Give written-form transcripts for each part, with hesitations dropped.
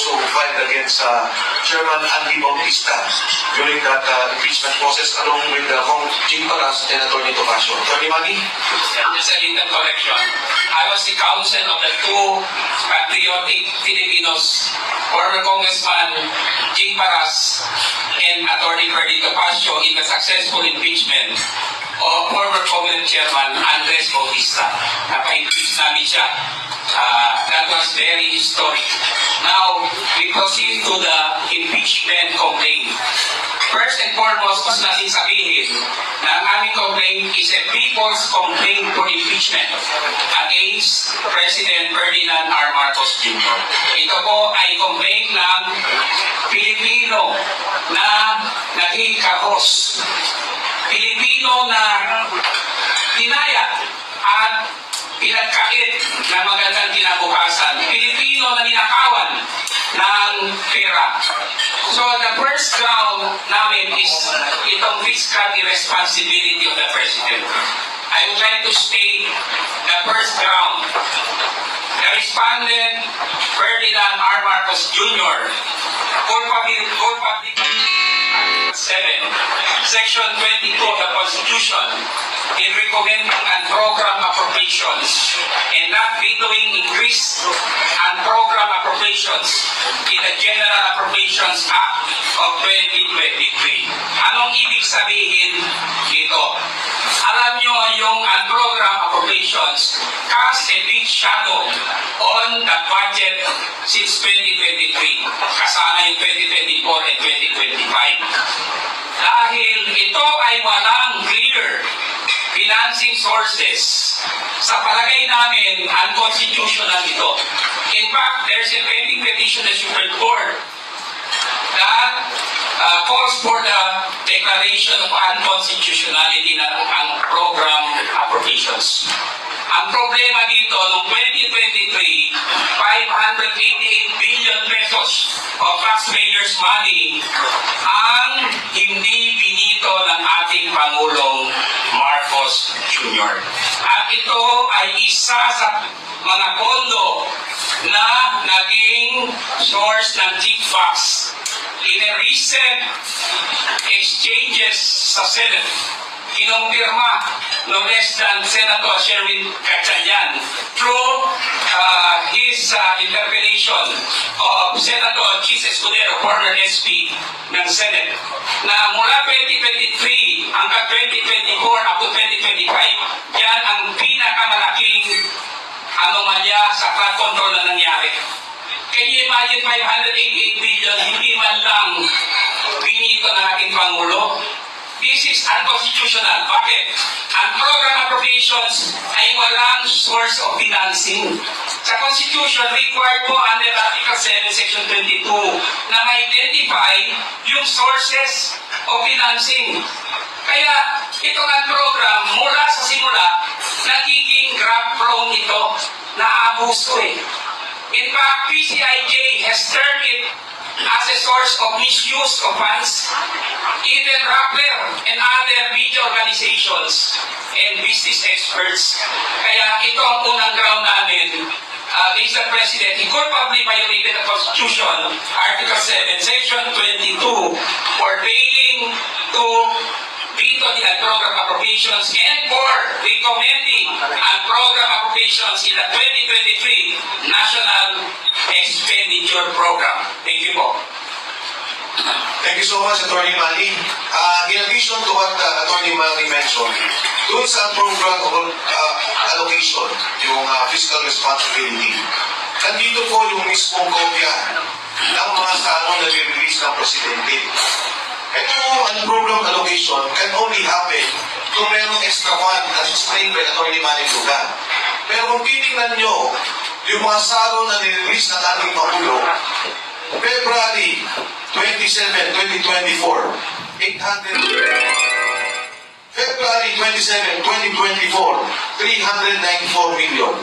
also filed against Chairman Andy Bautista during that impeachment process along with Hong Jing Paras and Attorney Topacio. Attorney Manny? Just a little correction. I was the counsel of the two patriotic Filipinos, former Congressman Jing Paras and Attorney Ferdy Topacio in the successful impeachment of former Comelec Chairman Andres Bautista. Napa-impeach namin siya. That was very historic. Now, we proceed to the impeachment complaint. First and foremost, gusto natin sabihin na ang aming complaint is a people's complaint for impeachment against President Ferdinand R. Marcos Jr. Ito po ay complaint ng Pilipino na naging kahos. Pilipino na dinaya at pinagkait ng magandang kinabukasan. Pilipino na ninakawan ng pera. So the first ground namin is itong fiscal irresponsibility of the President. I would like to state the first ground. The respondent, Ferdinand R. Marcos Jr., culpability 7, Section 22 of the Constitution in recommending and program appropriations and not vetoing increase and program appropriations in the General Appropriations Act of 2023. Anong ibig sabihin dito? Alam nyo yung program appropriations cast a big shadow on the budget since 2023. Kasama yung 2024 and 2025. Dahil ito ay walang clear financing sources, sa palagay namin, unconstitutional ito. In fact, there's a pending petition in the Supreme Court that calls for the declaration of unconstitutionality ng ang program appropriations. Ang problema dito, noong 2023, 588 billion pesos of taxpayers' money ang hindi binito ng ating Pangulong Marcos Jr. At ito ay isa sa mga pondo na naging source ng kickbacks. In a recent exchanges sa Senate, kinumpirma no less than Senator Sherwin Gatchalian through his interpellation of Senator Chis Escudero, former SP ng Senate, na mula 2023 hanggang 2024 up to 2025, yan ang pinakamalaking anomalya sa flood control na nangyari. Can you imagine 588 billion, hindi man lang binito ng ating Pangulo? This is unconstitutional. Bakit? Ang program appropriations ay walang source of financing. Sa Constitution, required po under Article 7, Section 22, na ma-identify yung sources of financing. Kaya itong program, mula sa simula, nagiging grab-prone ito, na-abuso In fact, PCIJ has termed it as a source of misuse of funds. Even Rappler and other media organizations and business experts. Kaya ito ang unang ground namin. Mr. President, he culpably violated the Constitution, Article 7, Section 22, for failing to veto the program appropriations and for recommending ang program appropriations in the 2023 National Expenditure Program. Thank you po. Thank you so much, Attorney Manny. In addition to what Attorney Manny mentioned, doon sa program of allocation, yung fiscal responsibility, nandito po yung mismong kopya ng mga salon na nire-release ng Presidente. Ito ang program allocation can only happen kung mayroong extra fund as explained by Attorney Manny Lugan. Pero kung titingnan nyo, yung mga salon na nire-release ng ating Pangulo, February 27, 2024, 800. February 27, 2024, 394 million.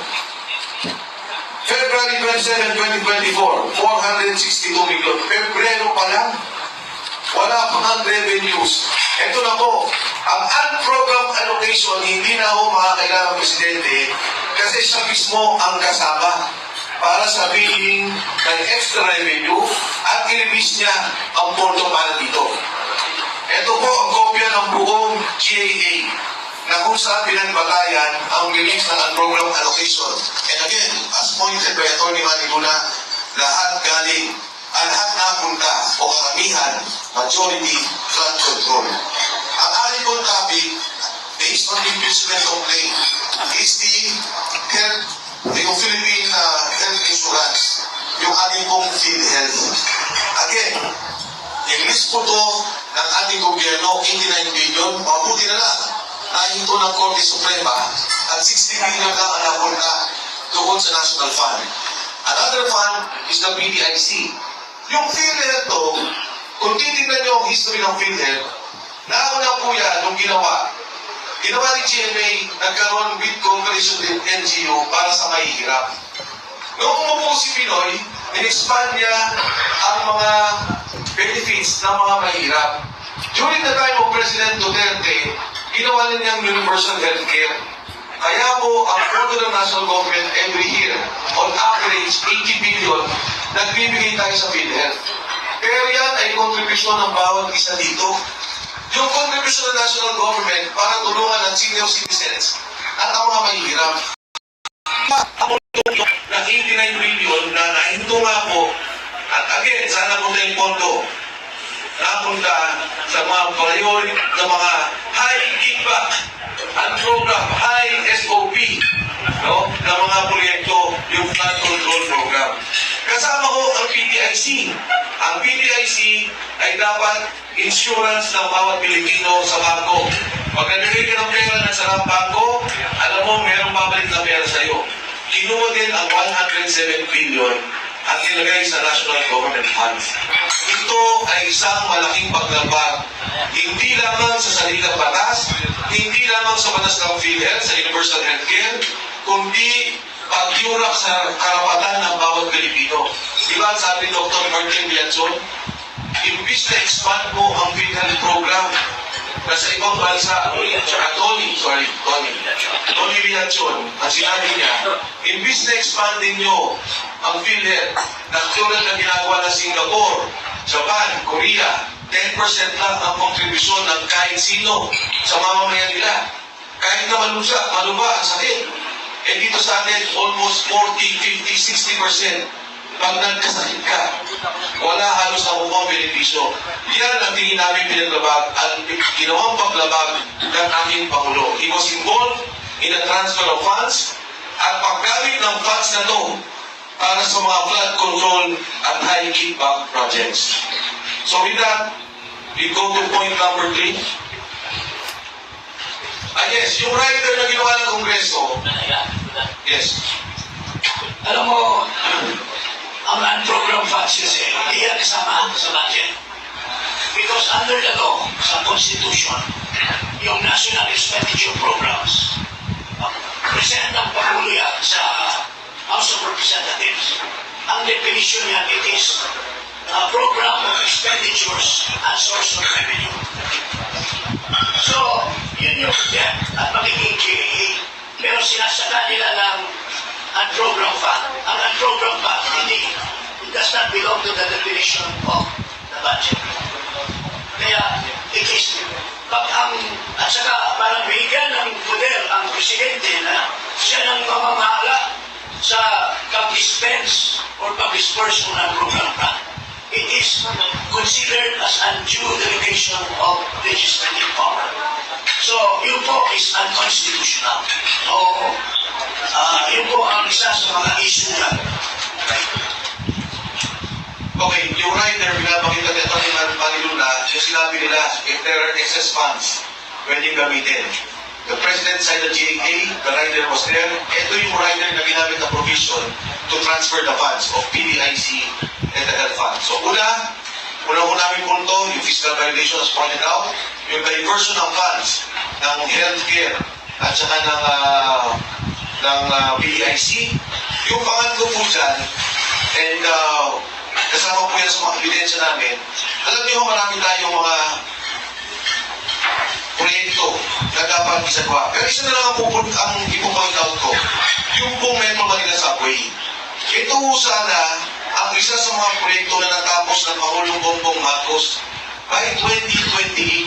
February 27, 2024, 462 million. Pebrero pa lang, wala pang revenues. Ito na po, ang unprogram allocation, hindi na ho makakailangan ng Presidente kasi siya mismo ang kasama. para sa billing ng extra revenue at i-release niya ang pondo para dito. Ito po ang kopya ng buong GAA na kung saan pinagbatayan ang release ng unprogrammed allocation. And again, as pointed by Atty. Manny Luna, lahat galing, lahat napunta o karamihan, majority, flood control. Ang ating pong topic, based on the impeachment complaint, is the health, yung Philippine health insurance, yung ating pong PhilHealth. Again, yung list po to ng ating gobyerno, 89 billion, mabuti na lang, nahinto ng Korte Suprema at 60 billion lang ang napunta doon sa National Fund. Another fund is the PDIC. Yung PhilHealth to, kung titignan nyo ang history ng PhilHealth, nauna po yan nung ginawa. Ginawa ni GMA, nagkaroon with cooperation with NGO para sa mahihirap. Noong umupo si Pinoy, in-expand niya ang mga benefits ng mga mahirap. During the time of President Duterte, ginawa na niyang universal healthcare. Kaya po, ang pondo ng national government every year, on average, 80 billion, nagbibigay tayo sa PhilHealth. Pero yan ay kontribusyon ng bawat isa dito. Yung kontribusyon ng national government para tulungan ang senior citizens at ang mga mahihirap. Ang pondo ng 89 billion na nahinto nga po, at again, sana po tayong pondo, napunta sa mga priority ng mga high kickback and program, high SOP, no, na mga proyekto, yung flood control program. Kasama ko ang PDIC. Ang PDIC ay dapat insurance ng bawat Pilipino sa bangko. Pag nalagay ka ng pera na sa bangko, alam mo, mayroong babalik na pera sa iyo. Kinuha din ang 107 billion at nilagay sa National Government Funds. Ito ay isang malaking paglabag, hindi lamang sa saligang batas, hindi lamang sa batas ng PhilHealth, sa Universal Healthcare, kundi pagyurak sa karapatan ng bawat Pilipino. Diba sabi ni Dr. Martin Bianzon, imbis na expand mo ang PhilHealth program na sa ibang bansa, Tony Bianzon, ang sinabi niya, imbis na expandin nyo ang PhilHealth na tulad na ginagawa ng Singapore, Japan, Korea, 10% lang ang kontribusyon ng kahit sino sa mamamayan nila. Kahit na maluba ang sakit. Eh dito sa atin, almost 40, 50, 60%. Pag nagkasakit ka, wala halos na kumang benepisyo. Yan ang tingin namin pinaglabag at ginawang paglabag ng aking Pangulo. He was involved in the transfer of funds at paggamit ng funds na to para sa mga flood control at high kickback projects. So with that, we go to point number 3. Yes, yung rider na ginawa ng Kongreso. Yes. Alam mo, ang unprogrammed funds kasi, hindi yan kasama sa budget. Because under the law, sa Constitution, yung National Expenditure Programs, present ng Pangulo yan sa House of Representatives. Ang definition niya, it is a program of expenditures and source of revenue. So, yun yung yan at magiging GAA. Pero sinasaka nila ng unprogrammed fund. Ang unprogrammed fund, hindi, it does not belong to the definition of the budget. Kaya, it is, at saka parang bigyan ng poder ang presidente na siya nang mamamahala sa pag-dispense or pag-disperse ng unprogrammed fund. It is considered as undue delegation of legislative power. So, yun po is unconstitutional. O, yun po ang isa sa mga issue na. Okay, yung rider, binabakit natin ito ni Manny Luna, yung sinabi nila, if there are excess funds, pwedeng gamitin. The President signed the GAA, the rider was there. Ito yung rider na ginamit na provision to transfer the funds of PDIC and the health fund. So una namin punto, yung fiscal violation as pointed out, yung diversion ng funds ng healthcare at saka ng PDIC. Yung pangatlo po dyan, and kasama po yan sa mga ebidensya namin, alam niyo marami tayong mga proyekto na dapat isagawa. Pero isa na lang ang ipo-point out ko, yung pong Metro Manila Subway. Ito ho sana ang isa sa mga proyekto na natapos ng Pangulong Bongbong Marcos by 2028.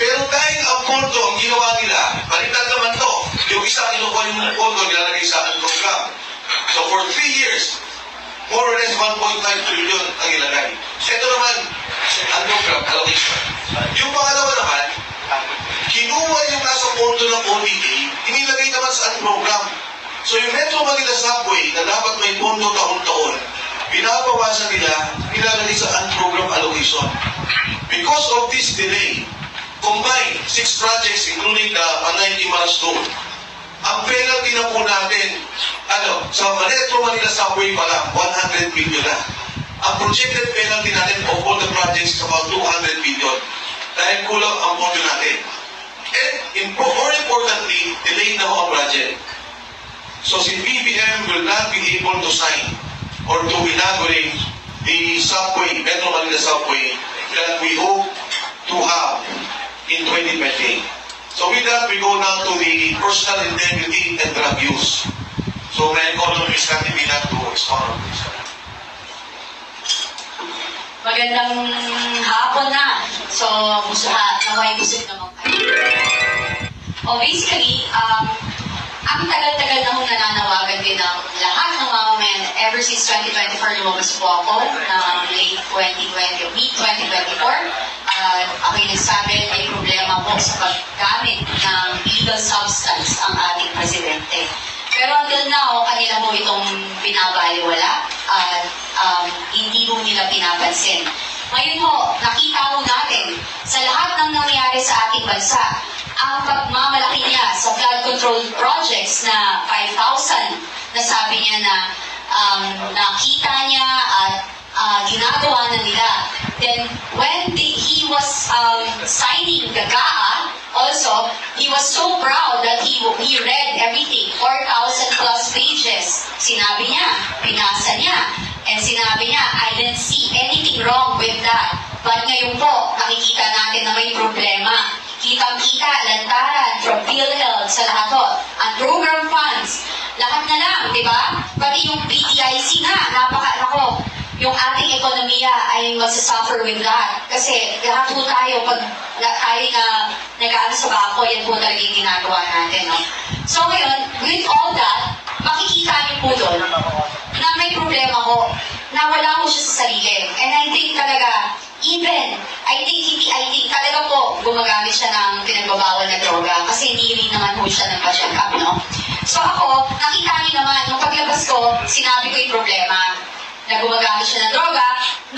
Pero dahil ang pondo ang ginawa nila, baliktad naman to. Yung isa kinukuha yung pondo nilalagay sa ang program. So for 3 years, more or less 1.5 trillion ang ilagay. Ito naman, ang program allocation. Yung pangalawa naman, kinuha yung nasa pondo ng ODA, inilagay naman sa ang program. So yung Metro Manila Subway na dapat may pondo taon-taon, binabawasan nila, nilalagay sa unprogram allocation. Because of this delay, combined 6 projects including the Panay Timaras Road, ang penalty na po natin, sa Metro Manila Subway pa lang, 100 million na. Ang projected penalty natin of all the projects is about 200 million. Dahil kulang ang pondo natin. And more importantly, delayed na ho ang project. So si BBM will not be able to sign or to inaugurate the subway, Metro Manila Subway, that we hope to have in 2020. So with that, we go now to the personal integrity and drug use. So may I call on Ms. Cathy Binat to expound on this. Magandang hapon na. So, naway busog naman kayo. Basically, ang tagal-tagal na hong nananawagan din ng lahat ng mamamayan ever since 2024 lumabas po ako ng late 2020, mid-2024. Ako'y nagsabi may problema po sa paggamit ng illegal substance ang ating presidente. Pero until now, kanila mo itong binabaliwala at hindi mo nila pinapansin. Ngayon ho, nakita mo natin sa lahat ng nangyayari sa ating bansa, ang pagmamalaki niya sa flood control projects na 5,000 na sabi niya na nakita niya at ginagawa na nila. Then, when he was signing the GAA, also, he was so proud that he read everything, 4,000 plus pages. Sinabi niya, pinasa niya, and sinabi niya, I didn't see anything wrong with that. But ngayon po, nakikita natin na may problema. Kitang-kita, lantaran, from PhilHealth sa lahat po. Ang program funds, lahat na lang, di ba? Pati yung PTIC na, nako, yung ating ekonomiya ay magsasuffer with that. Kasi lahat po tayo, pag tayo na nag-aano sa bako, yan po talaga yung ginagawa natin. No? So ngayon, with all that, makikita niyo po doon na may problema ko, na wala ko siya sa sarili. And I think talaga, I think talaga po gumagamit siya ng pinagbabawal na droga kasi hindi rin naman po siya nagpa-check up, no? So ako, nakita niyo naman, nung paglabas ko, sinabi ko yung problema na gumagamit siya ng droga.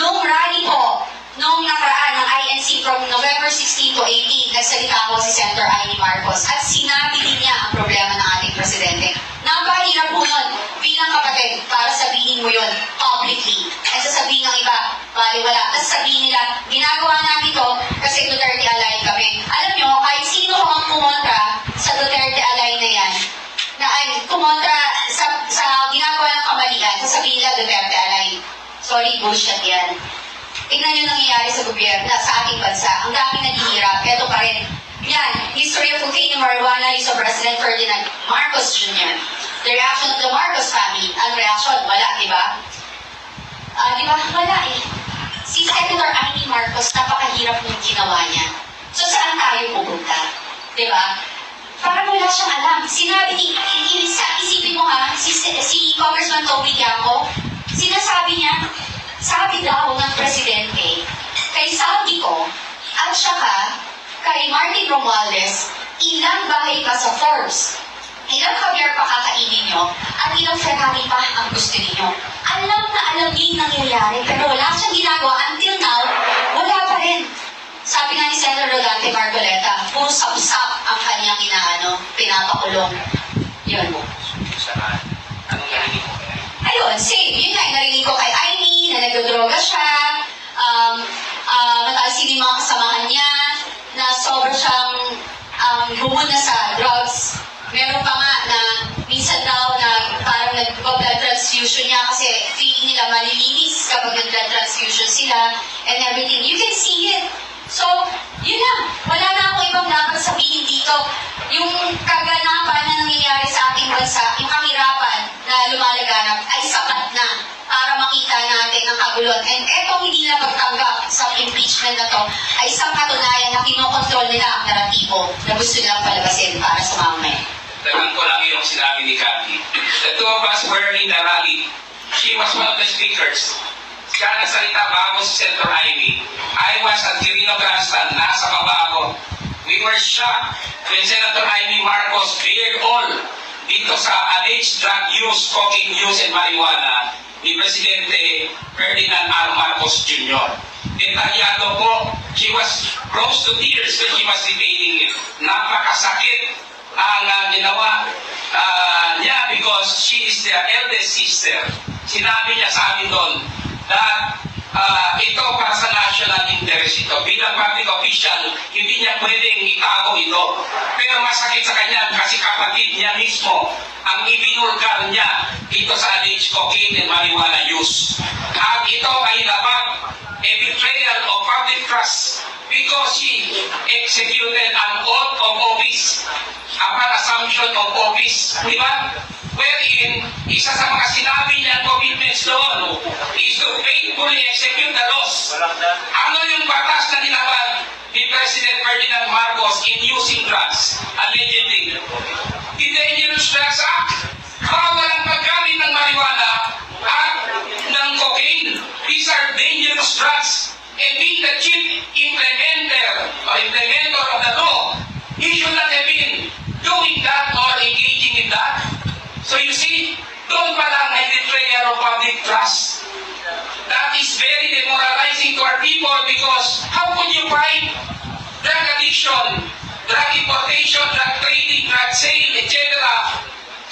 Nung rally po, nung nakaraan ng INC from November 16 to 18, nagsalita ko si Senator Amy Marcos at sinabi din niya ang problema ng ating presidente. Napahirap po nun bilang kapatid para sabihin mo yun publicly. At sasabihin ng iba, baliwala. Tapos sabihin nila, ginagawa namin to kasi Duterte Allied kami. Alam nyo, kahit sino ang kumontra sa Duterte Allied na yan, na ay kumontra sa ginagawa ng kamalian, sasabihin nila Duterte Allied. Sorry, bullshit yan. Tignan nyo nangyayari sa gobyerno, sa ating bansa. Ang daming naghihirap, eto pa rin. Yan, history of cocaine and marijuana use of President Ferdinand Marcos Jr. The reaction of the Marcos family. Ang reaction, wala, di ba? Di ba? Wala eh. Si Senator Amy Marcos, napakahirap ng ginawa niya. So saan tayo pupunta? Di ba? Parang wala siyang alam. Sinabi, isipin mo ha, si Congressman Toby Tiangco, sinasabi niya, sabi daw ng presidente, kay Saldi ko, at saka kay Martin Romualdez, ilang bahay pa sa Forbes, ilang caviar pa kakainin nyo, at ilang Ferrari pa ang gusto ninyo. Alam na alam niya yung nangyayari, pero wala siyang ginagawa. Until now, wala pa rin. Sabi nga ni Senator Rodante Marcoleta, puro sapsap ang kanyang pinapakulong. Yun. Anong narinig mo? Ayun, same. Yun nga, narinig ko kay Amy na nagdodroga siya, mataas din yung mga kasamahan niya, na sobra siyang bumuna sa drugs. Meron pa nga na minsan daw na parang nag-blood transfusion niya kasi feeling nila malilinis kapag nag-blood transfusion sila and everything. You can see it. So, yun lang. Wala na akong ibang ang dapat sabihin dito. Yung kaganapan na nangyayari sa ating bansa, yung kahirapan na lumalaganap ay sapat na para makita natin ang kaguluhan. And etong hindi na pagtanggap sa impeachment na to ay isang katunayan na kinokontrol nila ang naratibo na gusto nilang palabasin para sa mamay. Dagan ko lang yung sinabi ni Cathy. The two of us were in the rally. She was one of the speakers. Siya nagsalita bago sa Senator Ivy. I was at Quirino Grandstand, nasa baba ako. We were shocked when Senator Ivy Marcos bailed all dito sa alleged drug use, cocaine use, and marijuana ni Presidente Ferdinand R. Marcos Jr. Detalyado po, she was close to tears when she was debating it. Napakasakit ang ginawa niya because she is the eldest sister. Sinabi niya sa amin doon that ito para sa national interest ito. Bilang public official, hindi niya pwedeng itago ito. Pero masakit sa kanya kasi kapatid niya mismo ang ibinulgar niya dito sa alleged cocaine and marijuana use. At ito ay dapat a betrayal of public trust because she executed an oath of office upon assumption of office. Di ba? Wherein, isa sa mga sinabi niya commitments doon is to faithfully execute the laws. Ano yung batas na nilabag ni President Ferdinand Marcos in using drugs, allegedly? The Dangerous Drugs Act. Bawal ang paggamit ng marijuana at ng cocaine. These are dangerous drugs. And being the chief implementer of the law, he should not have been doing that or engaging in that. So you see, doon pa lang may betrayal of public trust. That is very demoralizing to our people because how could you fight drug addiction, drug importation, drug trading, drug sale, etc.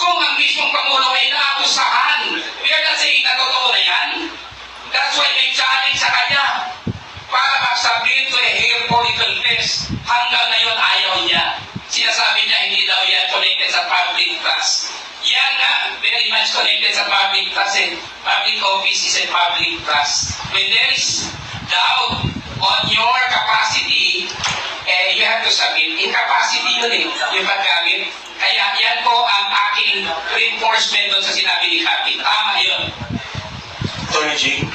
kung ang mismong Pangulo ay naakusahan? We are not saying na totoo na yan. That's why may challenge sa kanya para mag-submit to a hair follicle test. Hanggang ngayon ayaw niya. Sinasabi niya hindi daw yan connected sa public trust. Yan nga, very much connected sa public trust and public office is a public trust. When there is doubt on your capacity, you have to submit. Incapacity yun yung paggamit. Kaya yan po ang aking reinforcement doon sa sinabi ni Cathy. Tama yun. Attorney G.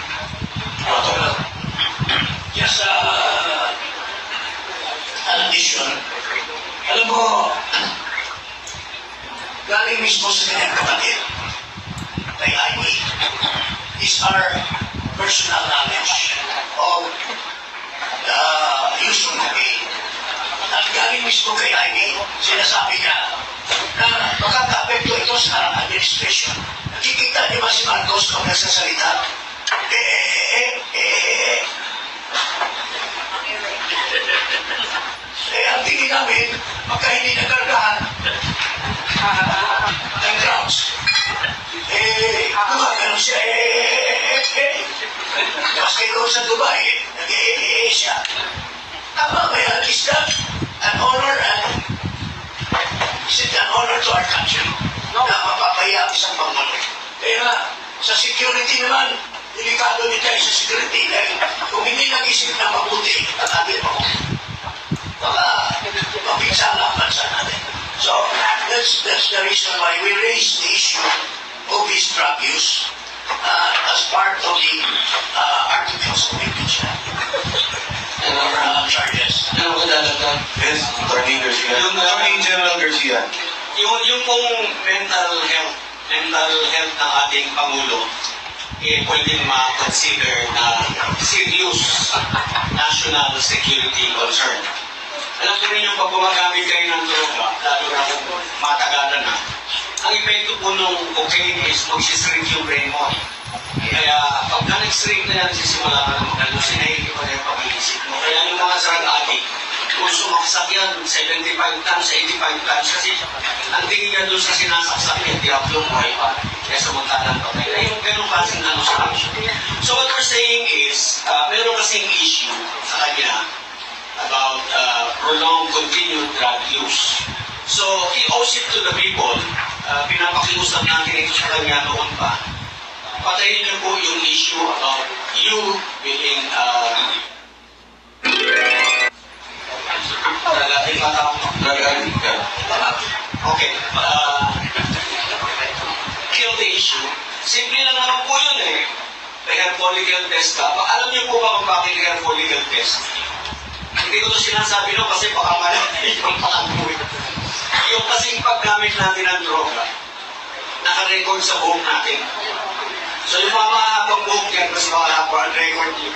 Just an addition. Alam mo, galing mismo sa kanyang kapatid, kay Ivy, is our personal knowledge of the use of cocaine. At galing mismo kay Ivy, sinasabi niya na makaka-apekto ito sa administration. Nakikita niyo ba si Marcos kung nagsasalita? Ang tingin namin, pagka hindi nagargahan ng drugs, gumagano siya, maski doon sa Dubai, siya. Tama ba yan? Is that an honor is it an honor to our country na mapapaya isang Pangulo? Kaya nga, sa security naman, delikado din tayo sa security dahil kung hindi nag-isip na mabuti at atin mo, baka mapinsala ang bansa natin. So, that's the reason why we raised the issue of his drug use as part of the articles of impeachment or charges. Ano ko dadagdag? Yes, Attorney Garcia. Attorney General Garcia. Yung pong mental health ng ating Pangulo, pwedeng ma-consider na serious national security concern. Alam ko rin yung pag gumagamit kayo ng droga, lalo na kung matagalan na, ang epekto po ng cocaine is mag-shrink yung brain mo. Kaya pag na-shrink na yan, sisimula ka ng hallucinate, iba na yung pag-iisip mo. Kaya yung mga drug addict, kung sumaksak yan, 75 tons, 85 tons, kasi ang tingin niya doon sa sinasaksak niya, diablo mo ay pa, kaya samantalang patay. Kaya yung ganun kasing hallucination. So what we're saying is, meron kasing issue sa kanya about prolonged continued drug use. So he owes it to the people, pinapakiusap natin ito sa kanya noon pa. Patayin niyo po yung issue about you being naman po yun eh. May hair follicle test ka. Alam niyo po ba kung bakit hair follicle test? Hindi ko to sinasabi no kasi baka malaki yung pangangkuit. Yung kasing paggamit natin ng droga, naka-record sa buhok natin. So yung mga mahabang buhok yan, mas makalakuan record yun.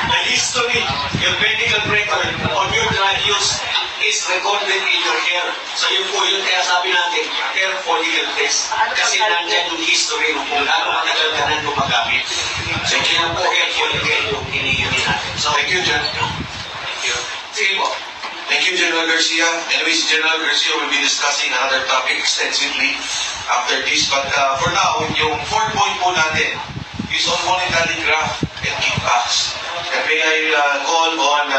The history, your medical record on your drug use is recorded in your hair. So yun po yun, kaya sabi natin, hair follicle test. Kasi nandyan yung history mo kung gaano matagal ka na gumagamit. So kaya po hair follicle yung hinihili natin. So Thank you, Jen. sige po. Thank you, General Garcia. Anyways, General Garcia will be discussing another topic extensively after this. But for now, yung fourth point po natin is on monetary graft and kickbacks. And may I call on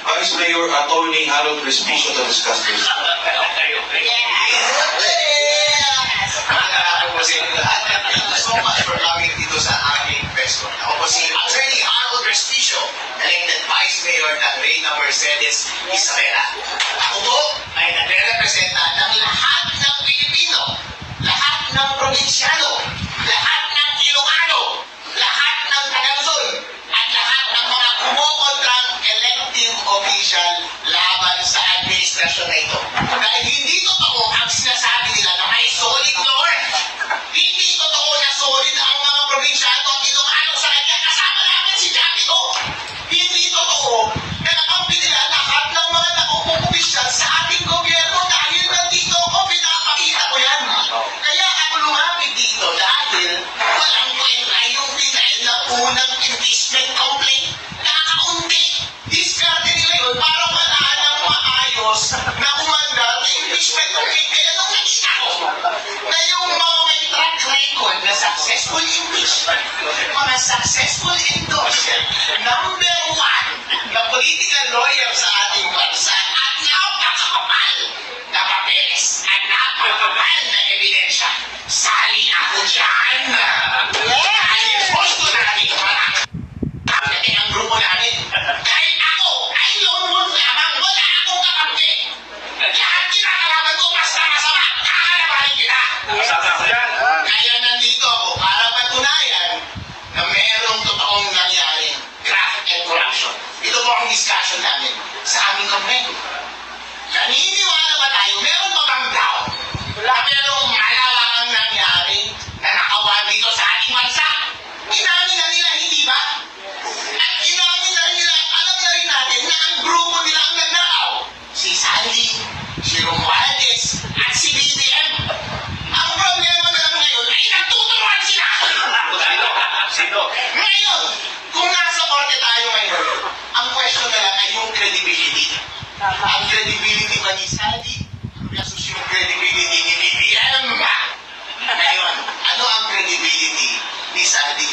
Vice Mayor Attorney Harold Respicio to discuss this. Thank you so much for coming dito sa aming festival. Ako po si Attorney Harold Respicio, elected Vice Mayor ng Reyna Mercedes Isabela. Ako po ay nagre-representa ng lahat ng Pilipino, lahat ng probinsyano, lahat ng Ilocano, lahat ng Tagaluzon, at lahat ng mga kumokontrang elective official laban sa administrasyon na ito. Dahil hindi totoo ang sinasabi nila na may solid north. Hindi totoo na solid ang mga probinsyano at Ilocano sa kanya. Kasama namin si Javico. Hindi totoo na nakampi nila lahat ng mga nakupong opisyal sa ating gobyerno dahil nandito ako, pinapakita ko yan. Kaya ako lumapit dito dahil walang kwenta yung denial na unang impeachment complaint. Nakakaunti. Diskarte nila yun para wala ng maayos na umandar na impeachment complaint. Kaya nung nakita ko na yung mga may track record na successful impeachment, mga successful endorsement, number one na political lawyer sa ating bansa at napakakapal na papeles at napakakapal na ebidensya. Sali ako dyan! Dahil gusto namin kumanak natin ang grupo namin. Dahil ako ay lone wolf lamang, wala akong kakampi. Lahat kinakalaban ko basta masama, kakalabanin kita. Kaya nandito ako para patunayan na merong totoong nangyaring graft and corruption. Ito po ang discussion namin sa aming komplento. Naniniwala ba tayo, meron pa bang doubt na merong malawak ang nangyari na nakawan dito sa ating bansa? Inamin na nila, hindi ba? At inamin na rin nila, alam na rin natin na ang grupo nila ang nagnakaw. Si Sandy, si Romualdez, at si BBM. Ang problema na lang ngayon ay nagtuturuan sila. Ngayon, kung nasa korte tayo ngayon, ang question na lang ay yung credibility. Ang credibility ba ni Sandy versus yung credibility ni BBM? Ngayon, ano ang credibility ni Sandy?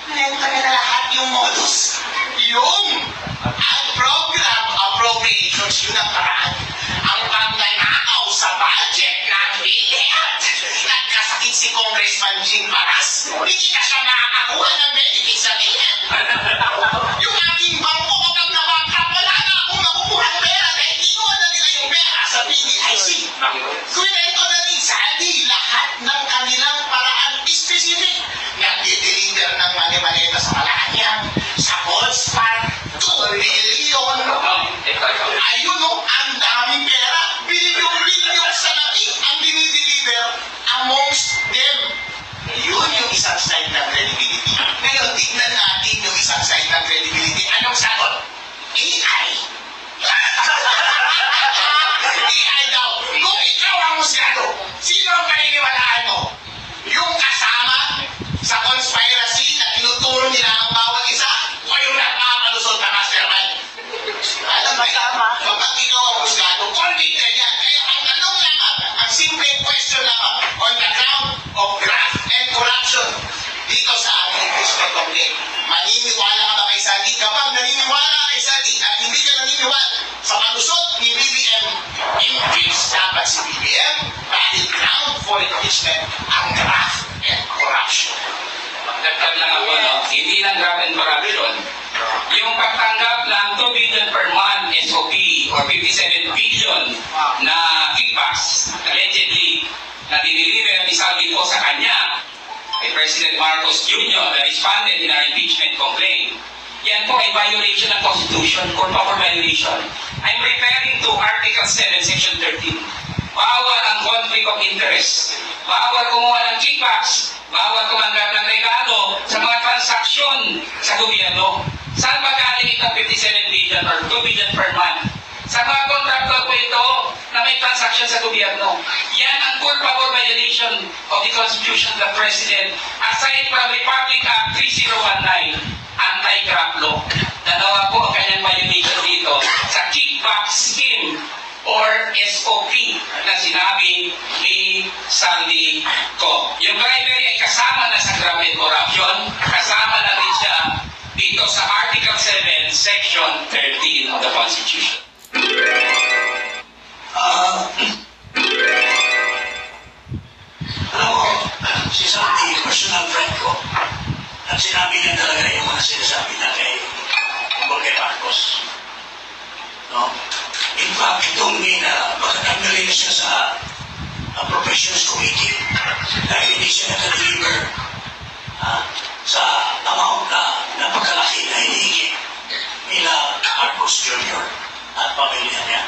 Nenta na lahat yung modus. Yung ang program appropriations, yun ang paraan. Ang pagnanakaw sa budget ng PhilHealth. Nagkasakit si Congressman Jim Paras. Hindi na siya makakakuha ng benefits sa PhilHealth. Yung aking bangko kapag nabangkrap, wala na akong makukuha ng pera dahil kinuha na nila yung pera sa PDIC. Kwento na ni Sandy lahat ng kanilang paraan specific. Nag-deliver ng mani-maneta sa Malacanang, sa Falls Park, 2 billion. Ayun o, ang daming pera. Billion sa lating ang dinideliver amongst them. Yun yung isang side ng credibility. Ngayon, tignan natin yung isang side ng credibility. Anong sagot? AI. AI daw. Kung ikaw ang musgado, sino ang paniniwalaan mo? Yung kasama sa conspiracy na tinuturo nila ang bawat isa o yung nagpapalusot na mastermind? Alam mo yan? Kapag ikaw ang musgado, convicted yan. Kaya ang tanong lamang, ang simple question lamang, on the ground of graft and corruption, dito sa aming impeachment complaint, maniniwala ka ba kay Sandy? Kapag naniniwala ka kay Sandy at hindi ka naniniwala sa palusot ni BBM, impeach dapat si BBM dahil ground for impeachment ang graft and corruption. Dagdag lang ako, no? Hindi lang graft and corruption. Yung pagtanggap ng 2 billion per month SOP or 57 billion na kickbacks, allegedly, na diniliver ni Saldi ko sa kanya, kay President Marcos Jr. na responded in our impeachment complaint, yan po ay violation ng Constitution, court power violation. I'm referring to Article 7, Section 13. Bawal ang conflict of interest. Bawal kumuha ng kickbacks. Bawal tumanggap ng regalo sa mga transaksyon sa gobyerno. Saan ba galing itong 57 billion or 2 billion per month? Sa mga contractor po ito na may transaction sa gobyerno. Yan ang court power violation of the Constitution of the President aside from Republic Act 3019, anti-graft law. Dalawa po ang kanyang violation dito sa kickback scheme or SOP na sinabi ni Sandy Ko. Yung bribery ay kasama na sa graft and corruption, kasama na din siya dito sa Article 7, Section 13 of the Constitution. Alam mo, si Sandy, personal friend ko, at sinabi niya talaga yung mga sinasabi na kay Marcos. No? In fact, itong makatanggalin na siya sa Appropriations Committee dahil hindi siya nakadeliver sa amount na napakalaki na hinihingi nila Marcos Jr. at pamilya niya.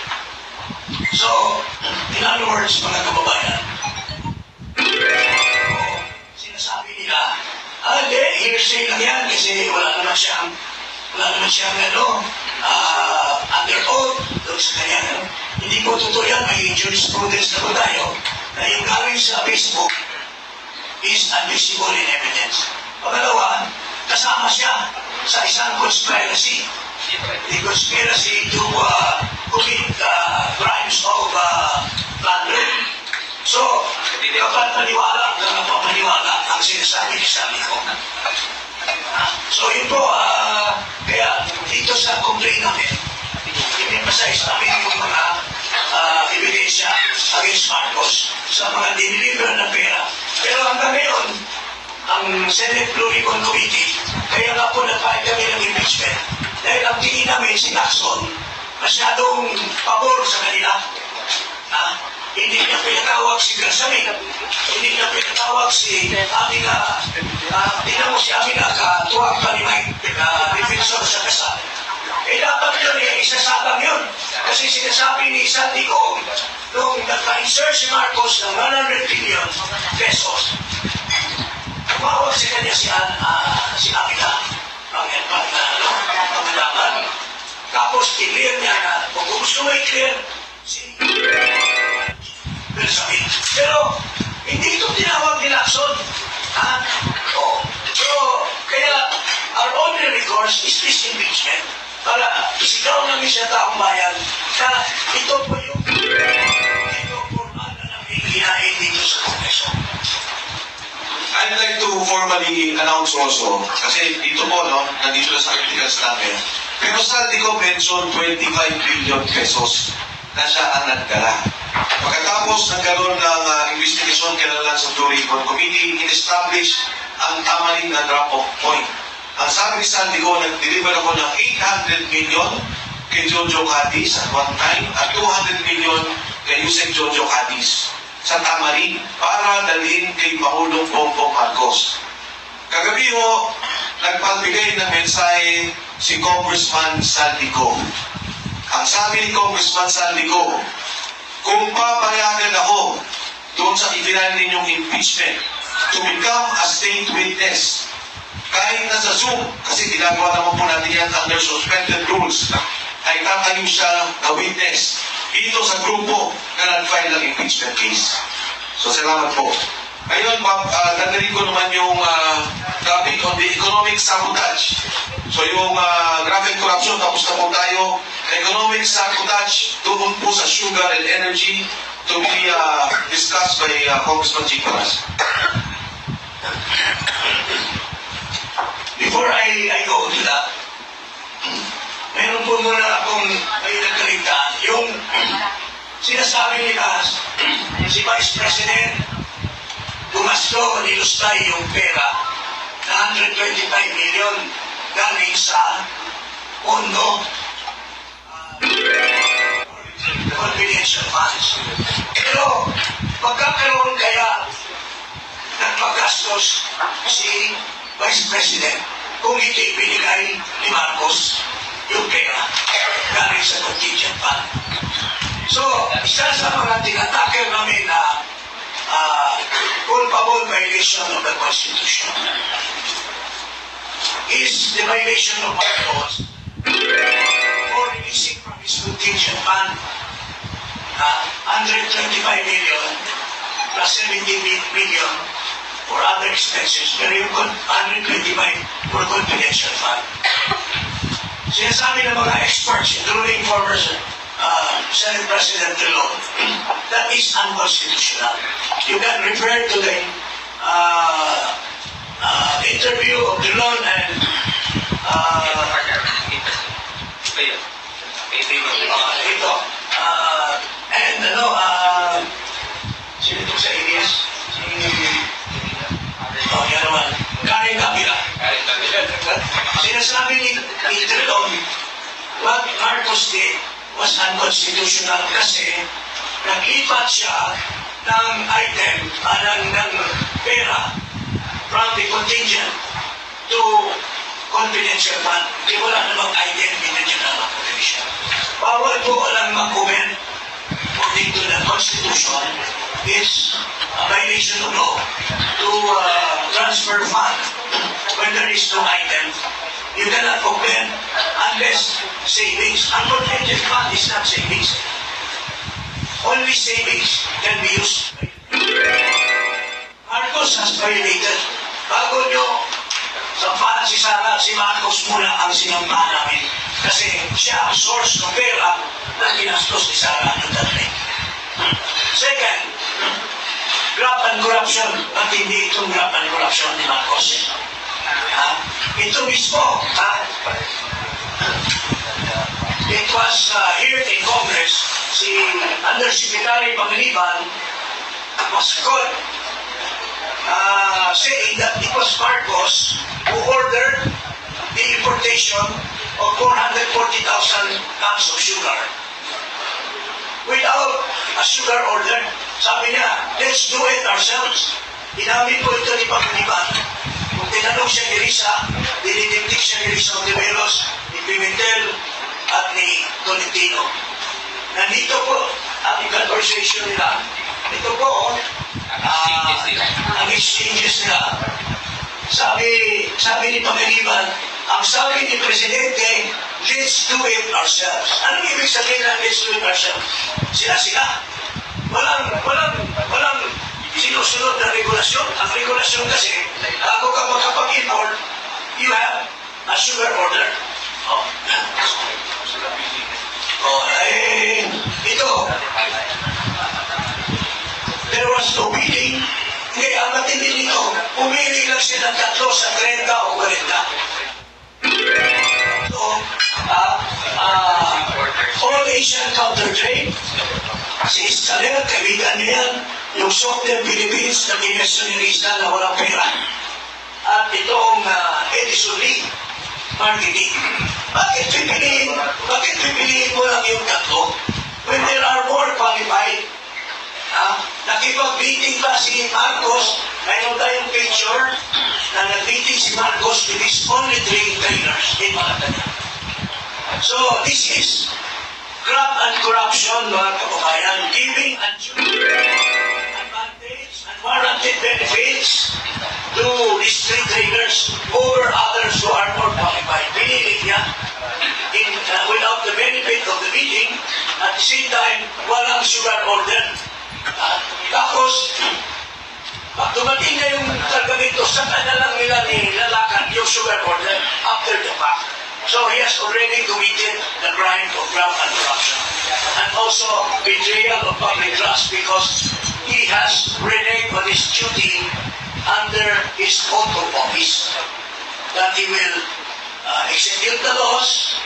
So, in other words, mga kababayan, sinasabi nila, hindi, hearsay lang yan kasi wala naman siyang under oath doon sa kanya. Hindi po totoo yan, may jurisprudence na po tayo na yung galing sa Facebook is admissible in evidence. Pangalawa, kasama siya sa isang conspiracy. The conspiracy to commit crimes of plundering. So, kapag napapaniwala ang sinasabi ni Sandy ko. So yun po, kaya dito sa complaint namin, in-emphasize namin yung mga ebidensya against Marcos sa mga diniliver na pera. Pero hanggang ngayon, ang Senate Blue Ribbon Committee, kaya nga po nag-file kami ng impeachment. Dahil ang tingin namin si Lacson, masyadong pabor sa kanila. Hindi niya pinatawag si Grasamin, hindi niya pinatawag si Amina, tingnan mo si Amina, katuwag pa ni Mike, defensor sa kasal. Dapat yun, isasabang yun. Kasi sinasabi ni Sandy ko, nung nagka-insert si Marcos ng 100 billion pesos, tumawag sa kanya si Amina, pangalaman. Tapos, i-clear niya na, kung gusto mo i-clear, si Grasamin. Pero, hindi ito tinawag ni Lacson. So, kaya, our only recourse is this impeachment para isigaw namin sa taong bayan na ito po yung formal na namin hinahin dito sa Kongreso. I'd like to formally announce also, kasi dito po, no, nandito na sa articles namin, pero Sandy ko mention 25 billion pesos na siya ang nagdala. Pagkatapos nagkaroon ng investigation kailangan sa Blue Ribbon Committee, in-establish ang tamarin na drop-off point. Ang sabi ni Sandy ko, nag-deliver ako ng 800 million kay Jojo Cadiz at one time at 200 million kay Yusek Jojo Cadiz sa tamarin para dalhin kay Pangulong Bongbong Marcos. Kagabi ho, nagpagbigay ng mensahe si Congressman Sandy Ko. Ang sabi ni Congressman Sandy Ko, kung papayagan ako doon sa ibinahan ninyong impeachment to become a state witness, kahit na sa Zoom, kasi ginagawa naman po natin yan under suspended rules, ay tatayo siya na witness dito sa grupo na nag-file ng impeachment case. So, salamat po. Ngayon, dadalhin ko naman yung topic on the economic sabotage. So, yung graft and corruption, tapos na po tayo. Economic sabotage, doon po sa sugar and energy to be discussed by Congressman Chicaras. Before I go to that, meron po muna akong may nagkaligtaan. Yung sinasabi nila, si Vice President, gumasto, nilustay yung pera na 125 million galing sa pondo confidential funds. Pero Magkakaroon kaya ng paggastos si Vice President kung hindi binigay ni Marcos yung pera galing sa contingent fund. So, isa sa mga tinatakil namin na culpable violation of the Constitution is the violation of our laws for releasing from his contingent fund 125 million plus 70 million for other expenses, pero yung 125 for confidential fund. Sinasabi ng mga experts, including former Senate President Drilon, that is unconstitutional. You can refer to the interview of Drilon and ito. And sino ito sa ABS? Yan naman. Karen Capila. Sinasabi ni Drilon, what Marcos did was unconstitutional kasi naglipat siya ng item, ng pera from the contingent to confidential fund. Di wala namang item in the general appropriation. Bawal po walang mag-comment according to the Constitution is a violation of law to transfer fund when there is no item. You cannot comment unless savings. Ang contingent fund is not savings. Only savings can be used. Marcos has violated. Bago nyo sampahan si Sara, si Marcos muna ang sinambahan namin. Kasi siya ang source ng pera na ginastos ni Sara Duterte. Second, graft and corruption. At hindi itong graft and corruption ni Marcos. Ito mismo, it was here in Congress, si Undersecretary Pangiliban was caught saying that it was Marcos who ordered the importation of 440,000 tons of sugar. Without a sugar order, sabi niya, let's do it ourselves. Inamin po ito ni Pangiliban. Kung tinanong siya ni Risa, dinidiktik siya ni Risa Ontiveros, ni Pimentel, at ni Tolentino. Nandito po ang conversation nila. Ito po, ang exchanges nila. Sabi ni Pangiliban, ang sabi ni Presidente, let's do it ourselves. Anong ibig sabihin na let's do it ourselves? Sila. Walang sinusunod na regulasyon. Ang regulasyon kasi, bago ka makapag-import, you have a sugar order. Ito, there was no bidding. Hindi, ang matindi nito, pumili lang siya ng 3 sa 30 o 40. Ito, All Asian Counter Trade, si Iscaler, kaibigan niya yan, yung Southern Philippines na ginasyonerista na walang pera. At itong Edison Lee, marketing. Bakit pipiliin mo lang yung 3? When there are more qualified, nakipag-meeting pa si Marcos, mayroon tayong picture na nag-meeting si Marcos with his only 3 trainers in Malacanang. So, this is graft and corruption, mga kababayan, giving advantage and warranted benefits to these 3 trainers over others who are more qualified. Pinili niya without the benefit of the meeting, at the same time, walang sugar order. Tapos, pag dumating na yung kargamento, saka na lang nila nilalakad yung sugar order after the fact. So he has already committed the crime of graft and corruption. And also betrayal of public trust because he has reneged on his duty under his oath of office that he will execute the laws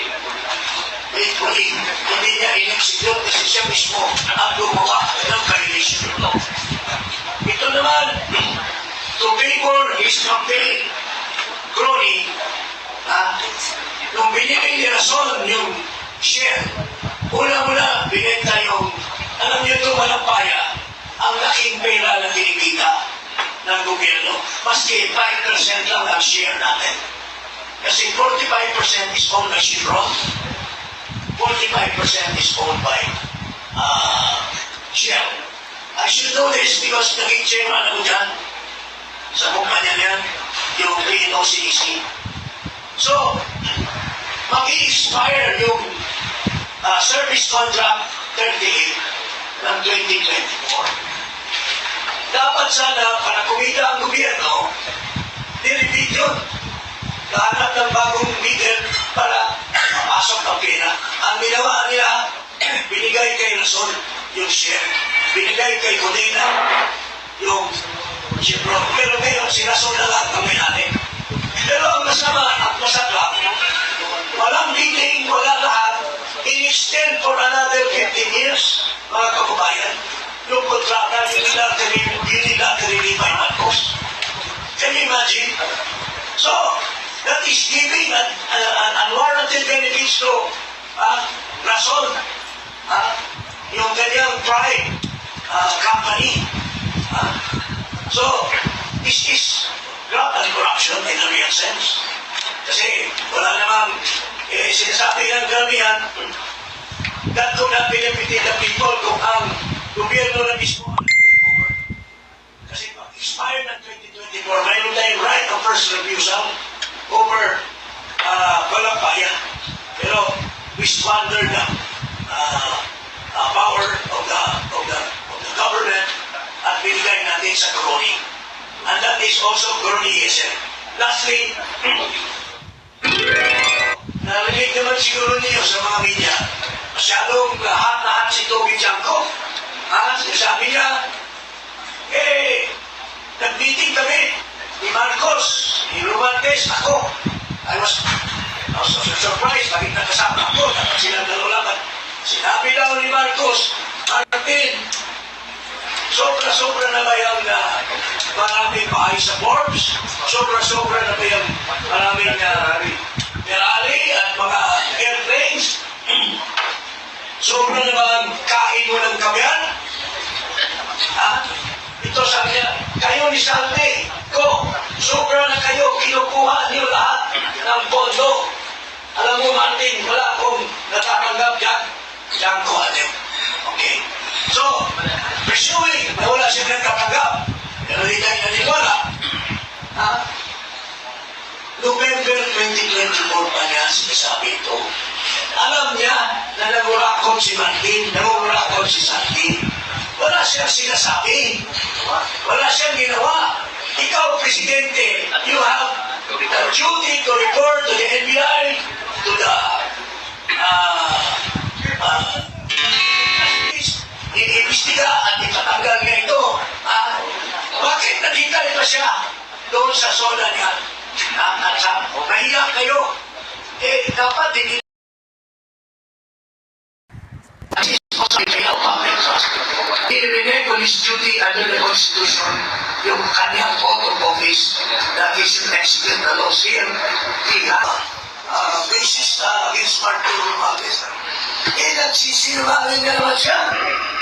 faithfully. Hindi niya in-execute kasi siya mismo ang gumawa ng violation of law. Ito naman, to favor his campaign crony, nung binigay ni Rason yung share, una-una binenta yung, alam niyo ito, walang paya, ang laking pera na kinikita ng gobyerno. Maski 5% lang ang share natin. Kasi 45% is owned by Chevron, 45% is owned by Shell. I should know this because naging chairman ako dyan sa kumpanya niyan, yung PNOCEC. So, mag-i-expire yung service contract 38 ng 2024. Dapat sana, para kumita ang gobyerno, nirepit yun. Kahanap ng bagong bidder para mapasok ang pera. Ang ginawa nila, binigay kay Rason yung share. Binigay kay Codina yung Chevron. Pero ngayon, si Rason na lahat ng may-ari. Pero ang masama at masakla, walang bidding, wala lahat. In-extend for another 15 years, mga kababayan. Yung kontrata, unilaterally by Marcos. Can you imagine? So, that is giving an unwarranted benefits to Rason, yung kanyang prime company. So, this is graft and corruption in a real sense. Kasi wala namang sinasabi ng karamihan that could not benefit the people kung ang gobyerno na mismo ang nag-take over. Kasi pag-expire ng 2024, mayroon tayong right of first refusal over walang bayan. Pero we squander the power of the government at binigay natin sa crony. And that is also cronyism. Lastly, narinig naman siguro niyo sa mga media, masyadong lahat si Toby Chanko. Sabi niya, nag-meeting kami ni Marcos, ni Romantes, ako. I was so surprised, bakit nakasama ako, dapat silang dalulaman. Sinabi daw ni Marcos, Martin, sobra-sobra na ba yung maraming bahay sa Forbes? Sobra-sobra na ba yung maraming Ferrari at mga airplanes? Sobra na ba ang kain mo ng kamyan? Ito sabi niya, kayo ni Salte, sobra na kayo, kinukuha niyo lahat ng pondo. Alam mo, Martin, wala akong natatanggap dyan. Diyan ko atin. Okay? So, presuming na wala siya nagkatanggap, pero di tayo naniwala. November 2024 pa niya sinasabi ito. Alam niya na nangurakot si Martin, nangurakot si Santi. Wala siyang sinasabi. Wala siyang ginawa. Ikaw, Presidente, you have the duty to report to the NBI, to the iniimbestiga at itatanggal niya ito. Bakit nakita ito siya doon sa soda niya? Nahiya kayo. Dapat hindi i-renege on his duty under the Constitution yung kanyang oath of office that he should execute the laws here. He has basis against Martin Romualdez. Nagsisinungaling na naman siya.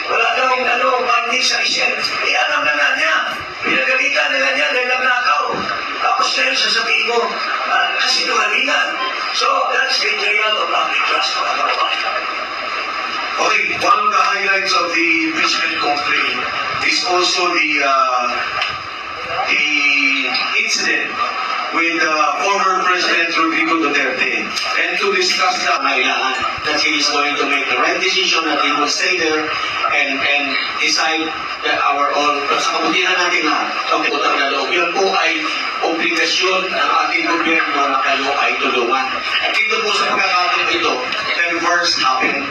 Wala daw bandi sa isyan. Alam na nga niya. Pinagalitan na nga niya dahil nagnakaw. Tapos ngayon sasabihin mo, kasinungalingan. So, that's betrayal of public trust. Okay, one of the highlights of the impeachment complaint is also the incident with former President Rodrigo Duterte. And to discuss that, that he is going to make the right decision, that he will stay there and decide that our all, sa kabutihan natin lahat, ang utang na loob. Yun po ay obligasyon ng ating gobyerno na kayo ay tulungan. At dito po sa pagkakataon ito, then first happen.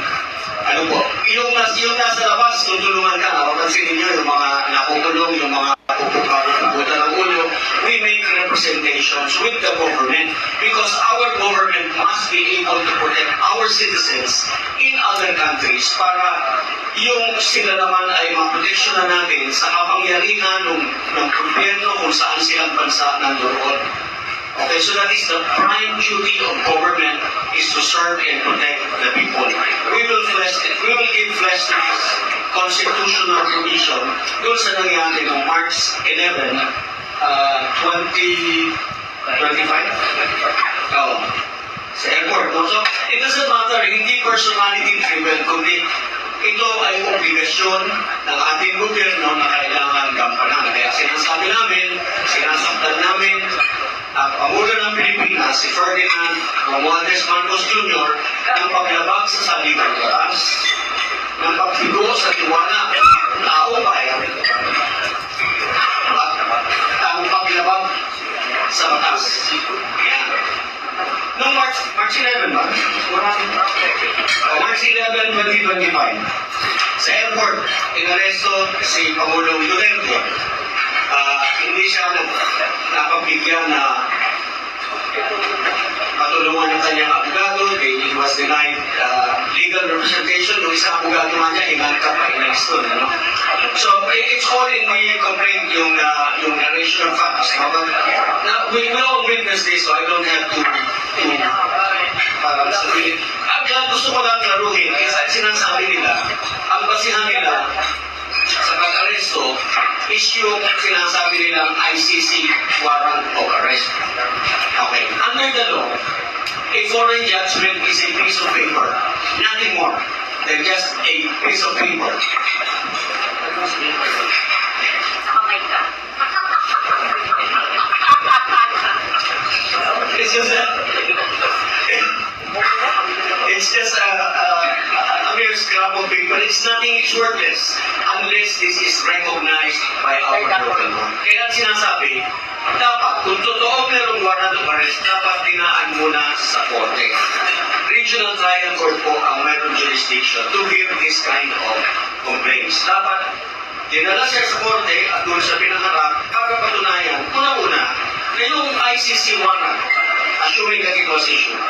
Ano po, yung nasa labas, tutulungan ka, napapansin ninyo yung mga nakukulong, yung mga puputa ng ulo, we make representations with the government because our government must be able to protect our citizens in other countries para yung sila naman ay maproteksyonan natin sa kapangyarihan ng gobyerno kung saan silang bansa nandoon. Okay, so that is the prime duty of government is to serve and protect the people. We will give flesh to this constitutional provision doon sa nangyari noong March 11, 2025. Oh, sa airport. No? So, it doesn't matter, hindi personality driven, kundi ito ay obligasyon ng ating gobyerno na kailangan gampanan. Kaya sinasabi namin, sinasaktan namin ang Pangulo ng Pilipinas, si Ferdinand Romualdez Marcos Jr. ng paglabag sa saligang batas, ng pagbigo sa tiwala ng taong bayan, at ang paglabag sa batas. Yan. Noong March 11 ba? March 11, 2025. Sa airport, inaresto si Pangulong Duterte. Hindi siya napagbigyan na matulungan ng kanyang abogado. He was denied legal representation. Yung isang abogado nga niya, inangkat pa in-extend. Ano? So, it's all in my complaint yung narration of facts. No? But, we all witness this, so I don't have to parang sabihin. Gusto ko lang klaruhin, kasi sinasabi nila, ang basihan nila sa pag-aresto is yung sinasabi nilang ICC warrant of arrest. Okay. Under the law, a foreign judgment is a piece of paper, nothing more than just a piece of paper. It's just a mere scrap of paper. It's nothing, it's worthless unless this is recognized by our local law. Kaya sinasabi, dapat, kung totoo merong warrant of arrest, dapat tinaan muna sa korte. Regional trial court po ang mayroong jurisdiction to hear this kind of complaints. Dapat, dinala siya sa korte at doon sa pinaharap para patunayan, una-una, na yung ICC warrant, assuming that it was issued,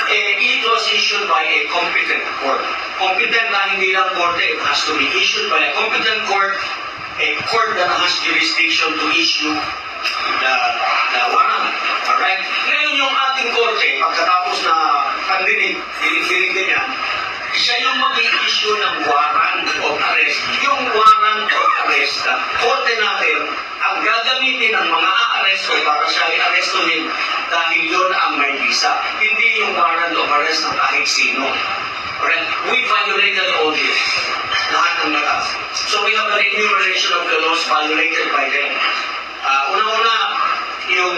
it was issued by a competent court. Competent na hindi lang korte, it has to be issued by a competent court, a court that has jurisdiction to issue the warrant. Alright? Ngayon yung ating korte, pagkatapos na pandinig ganyan, siya yung mag-i-issue ng warrant of arrest. Yung warrant of arrest, korte natin, ang gagamitin ng mga a-arresto para siya i-arrestuhin dahil yun ang may visa. Hindi yung warrant of arrest ng kahit sino. Right? We violated all this. Lahat ng batas. So we have an enumeration of the laws violated by them. Una-una, yung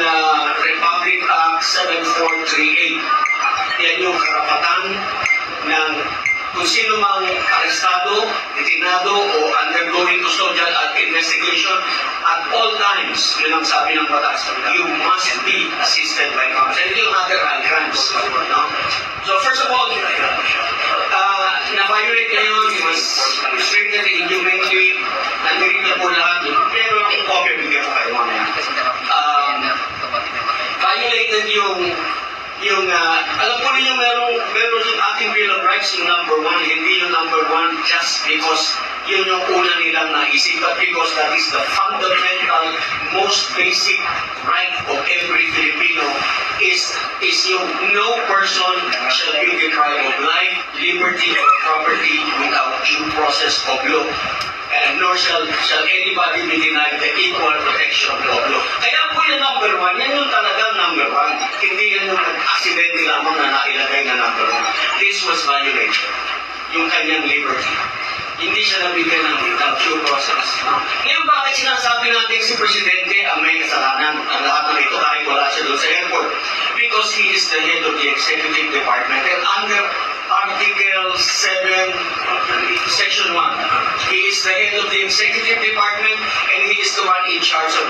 Republic Act 7438. Yan yung karapatan ng kung sino mang arestado, detinado, o undergoing custodial at investigation at all times, yun ang sabi ng batas, you must be assisted by counsel. Ito yung other crimes. No? So first of all, na-violate ngayon, he was restricted inhumanely, nandirin na po lahat, pero ang copy, bigyan ko kayo mamaya. Violated yung alam ko rin yung meron yung ating Bill of Rights, yung number 1, hindi yung number 1 just because yun yung una nilang naisip, but because that is the fundamental, most basic right of every Filipino is yung no person shall be deprived of life, liberty, or property without due process of law. And nor shall anybody be denied the equal protection of law. Kaya po yung number 1, yan yung talagang number 1. Hindi yan yung accidente lamang na nailagay na number 1. This was violated. Yung kanyang liberty. Hindi siya nabigyan ng due process. Ngayon, bakit sinasabi natin si Presidente ang may kasalanan ang lahat ng ito kahit wala siya doon sa airport? Because he is the head of the executive department. And under Article 7, Section 1, he is the head of the executive department and he is the one in charge of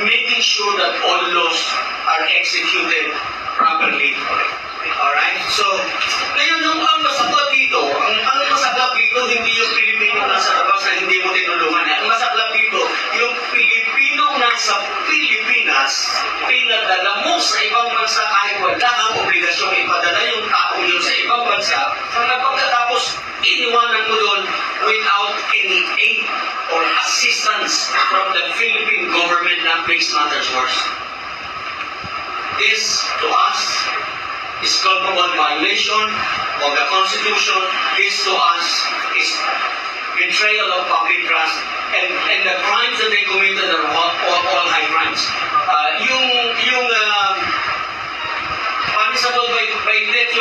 making sure that all laws are executed properly. Alright? So, ngayon yung ang masaklap dito, ang masaklap dito, hindi yung Pilipino nasa labas na hindi mo tinulungan. Ang masaklap dito, yung Pilipino nasa Pilipinas, pinadala mo sa ibang bansa kahit wala kang obligasyong ipadala yung taong yun sa ibang bansa, na pagkatapos iniwanan mo doon without any aid or assistance from the Philippine government, that makes matters worse. This, to us, is culpable violation of the Constitution. This, to us, is betrayal of public trust. And the crimes that they committed are all high crimes. Yung punishable by death,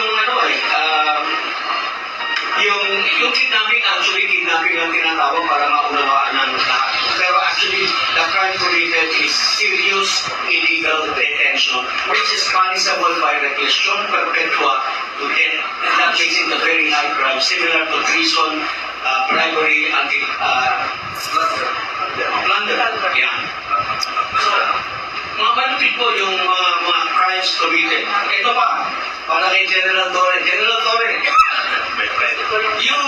yung kidnapping, actually, kidnapping lang tinatawag para maunawaan ng lahat. Pero actually, the crime committed is serious illegal detention, which is punishable by reclusion perpetua to death. And that makes it a very high crime, similar to treason, bribery, plunder. Yeah. So, mga malupit po yung mga crimes committed. Ito pa, para kay General Torre. General Torre, you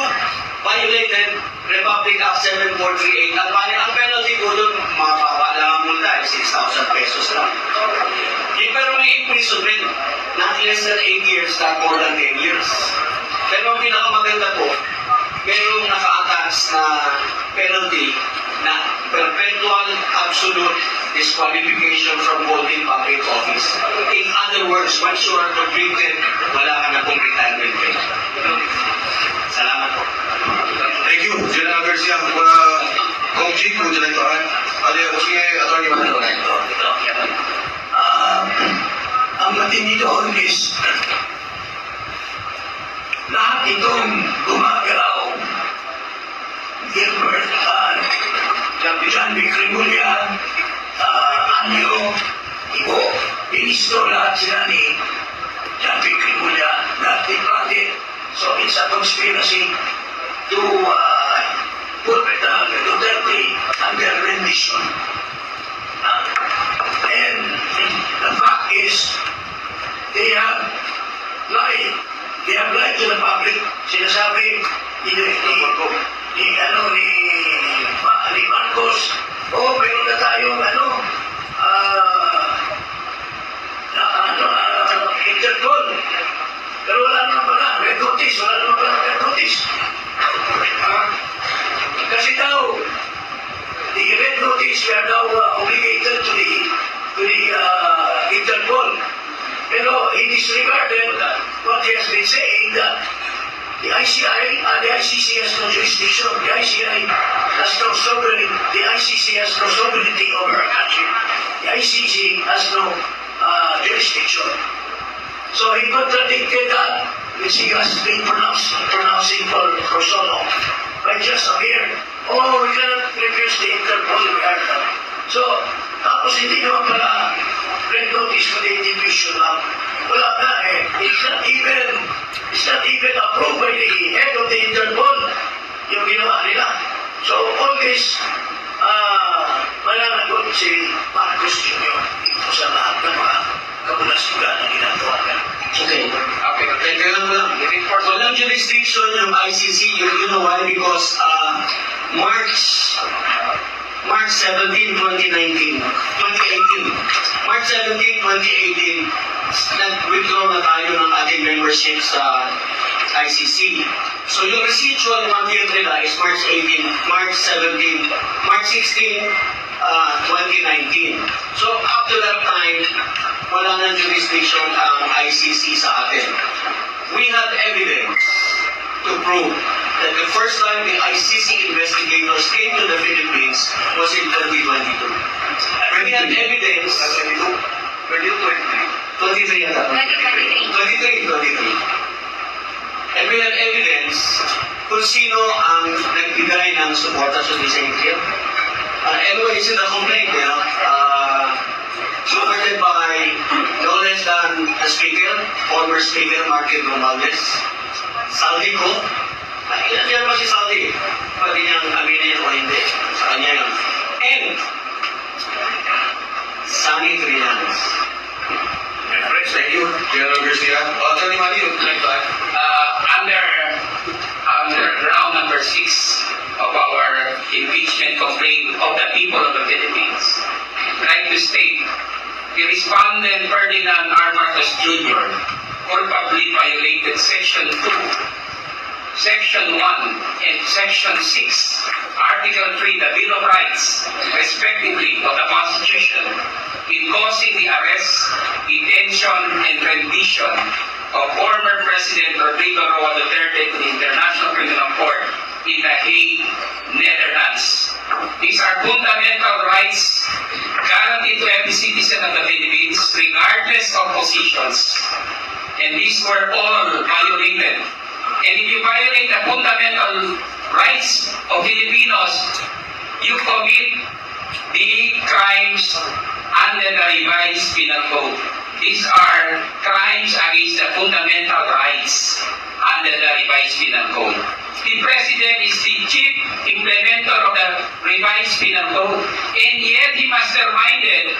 violated Republic Act 7438. Ang penalty po doon, mababa lang ang multa, 6,000 pesos lang. Pero may imprisonment, not less than 8 years, not more than 10 years. Pero ang pinakamaganda po, mayroong naka-attach na penalty na perpetual absolute disqualification from holding public office. In other words, once you are convicted, wala ka na pong retirement pay. Salamat po. Thank you, General Garcia. Kong Chief, would you like to add? Sige, Atty. Manalo. Ang matindi doon is lahat itong gumagalaw, Gilbert, John B. Cremulya, Anyo, Ibo, Ministro, lahat sila ni John B. Cremulya, lahat ni Prade. So it's a conspiracy to put Duterte under rendition. And the fact is, they have lied. They have lied to the public. Sinasabi ni Marcos, meron na tayong Interpol. Pero wala naman pala, red notice, wala naman pala red notice. Kasi daw, the red notice, we are now obligated to the Interpol. Pero he disregarded what he has been saying that the ICC has no jurisdiction. The ICC has no sovereignty over our country. The ICC has no jurisdiction. So he contradicted that which he has been pronouncing for so long. By just appeared, we cannot refuse the Interpol. So, tapos hindi naman pala red notice for the division lang. Wala na It's not even approved by the head of the Interpol yung ginawa nila. So, all this, malaman doon si Marcos Jr. ito sa lahat ng mga kabulasugan na ginagawa niya. Okay. Teka lang po lang. Walang jurisdiction yung ICC. You know why? Because March 17, 2018, March 17, 2018, nag-withdraw na tayo ng ating membership sa ICC. So yung residual 1 year nila is March 16, 2019. So up to that time, wala nang jurisdiction ang ICC sa atin. We had evidence to prove that the first time the ICC investigators came to the Philippines was in 2022. And we had evidence... 23 yata. 23. And we had evidence kung sino ang nagbigay ng suporta sa Vice-Secretary. Anyway, it's in the complaint, supported by no less than the Speaker, former Speaker Martin Romualdez, Saldi ko. Yan ba si Saldi? Pwede niyang aminin o hindi. Sa kanya yun. And Sunny Trillanes. Thank you, General Garcia. Atty. Manny, would you like to add? Under round number 6 of our impeachment complaint of the people of the Philippines, I'd like to state the respondent Ferdinand R. Marcos Jr. culpably violated Section 2, Section 1 and Section 6, Article 3, the Bill of Rights, respectively, of the Constitution, in causing the arrest, detention, and rendition of former President Rodrigo Roa Duterte to the International Criminal Court in The Hague, Netherlands. These are fundamental rights guaranteed to every citizen of the Philippines, regardless of positions. And these were all violated. And if you violate the fundamental rights of Filipinos, you commit the crimes under the revised penal code. These are crimes against the fundamental rights under the revised penal code. The President is the chief implementer of the revised penal code, and yet he masterminded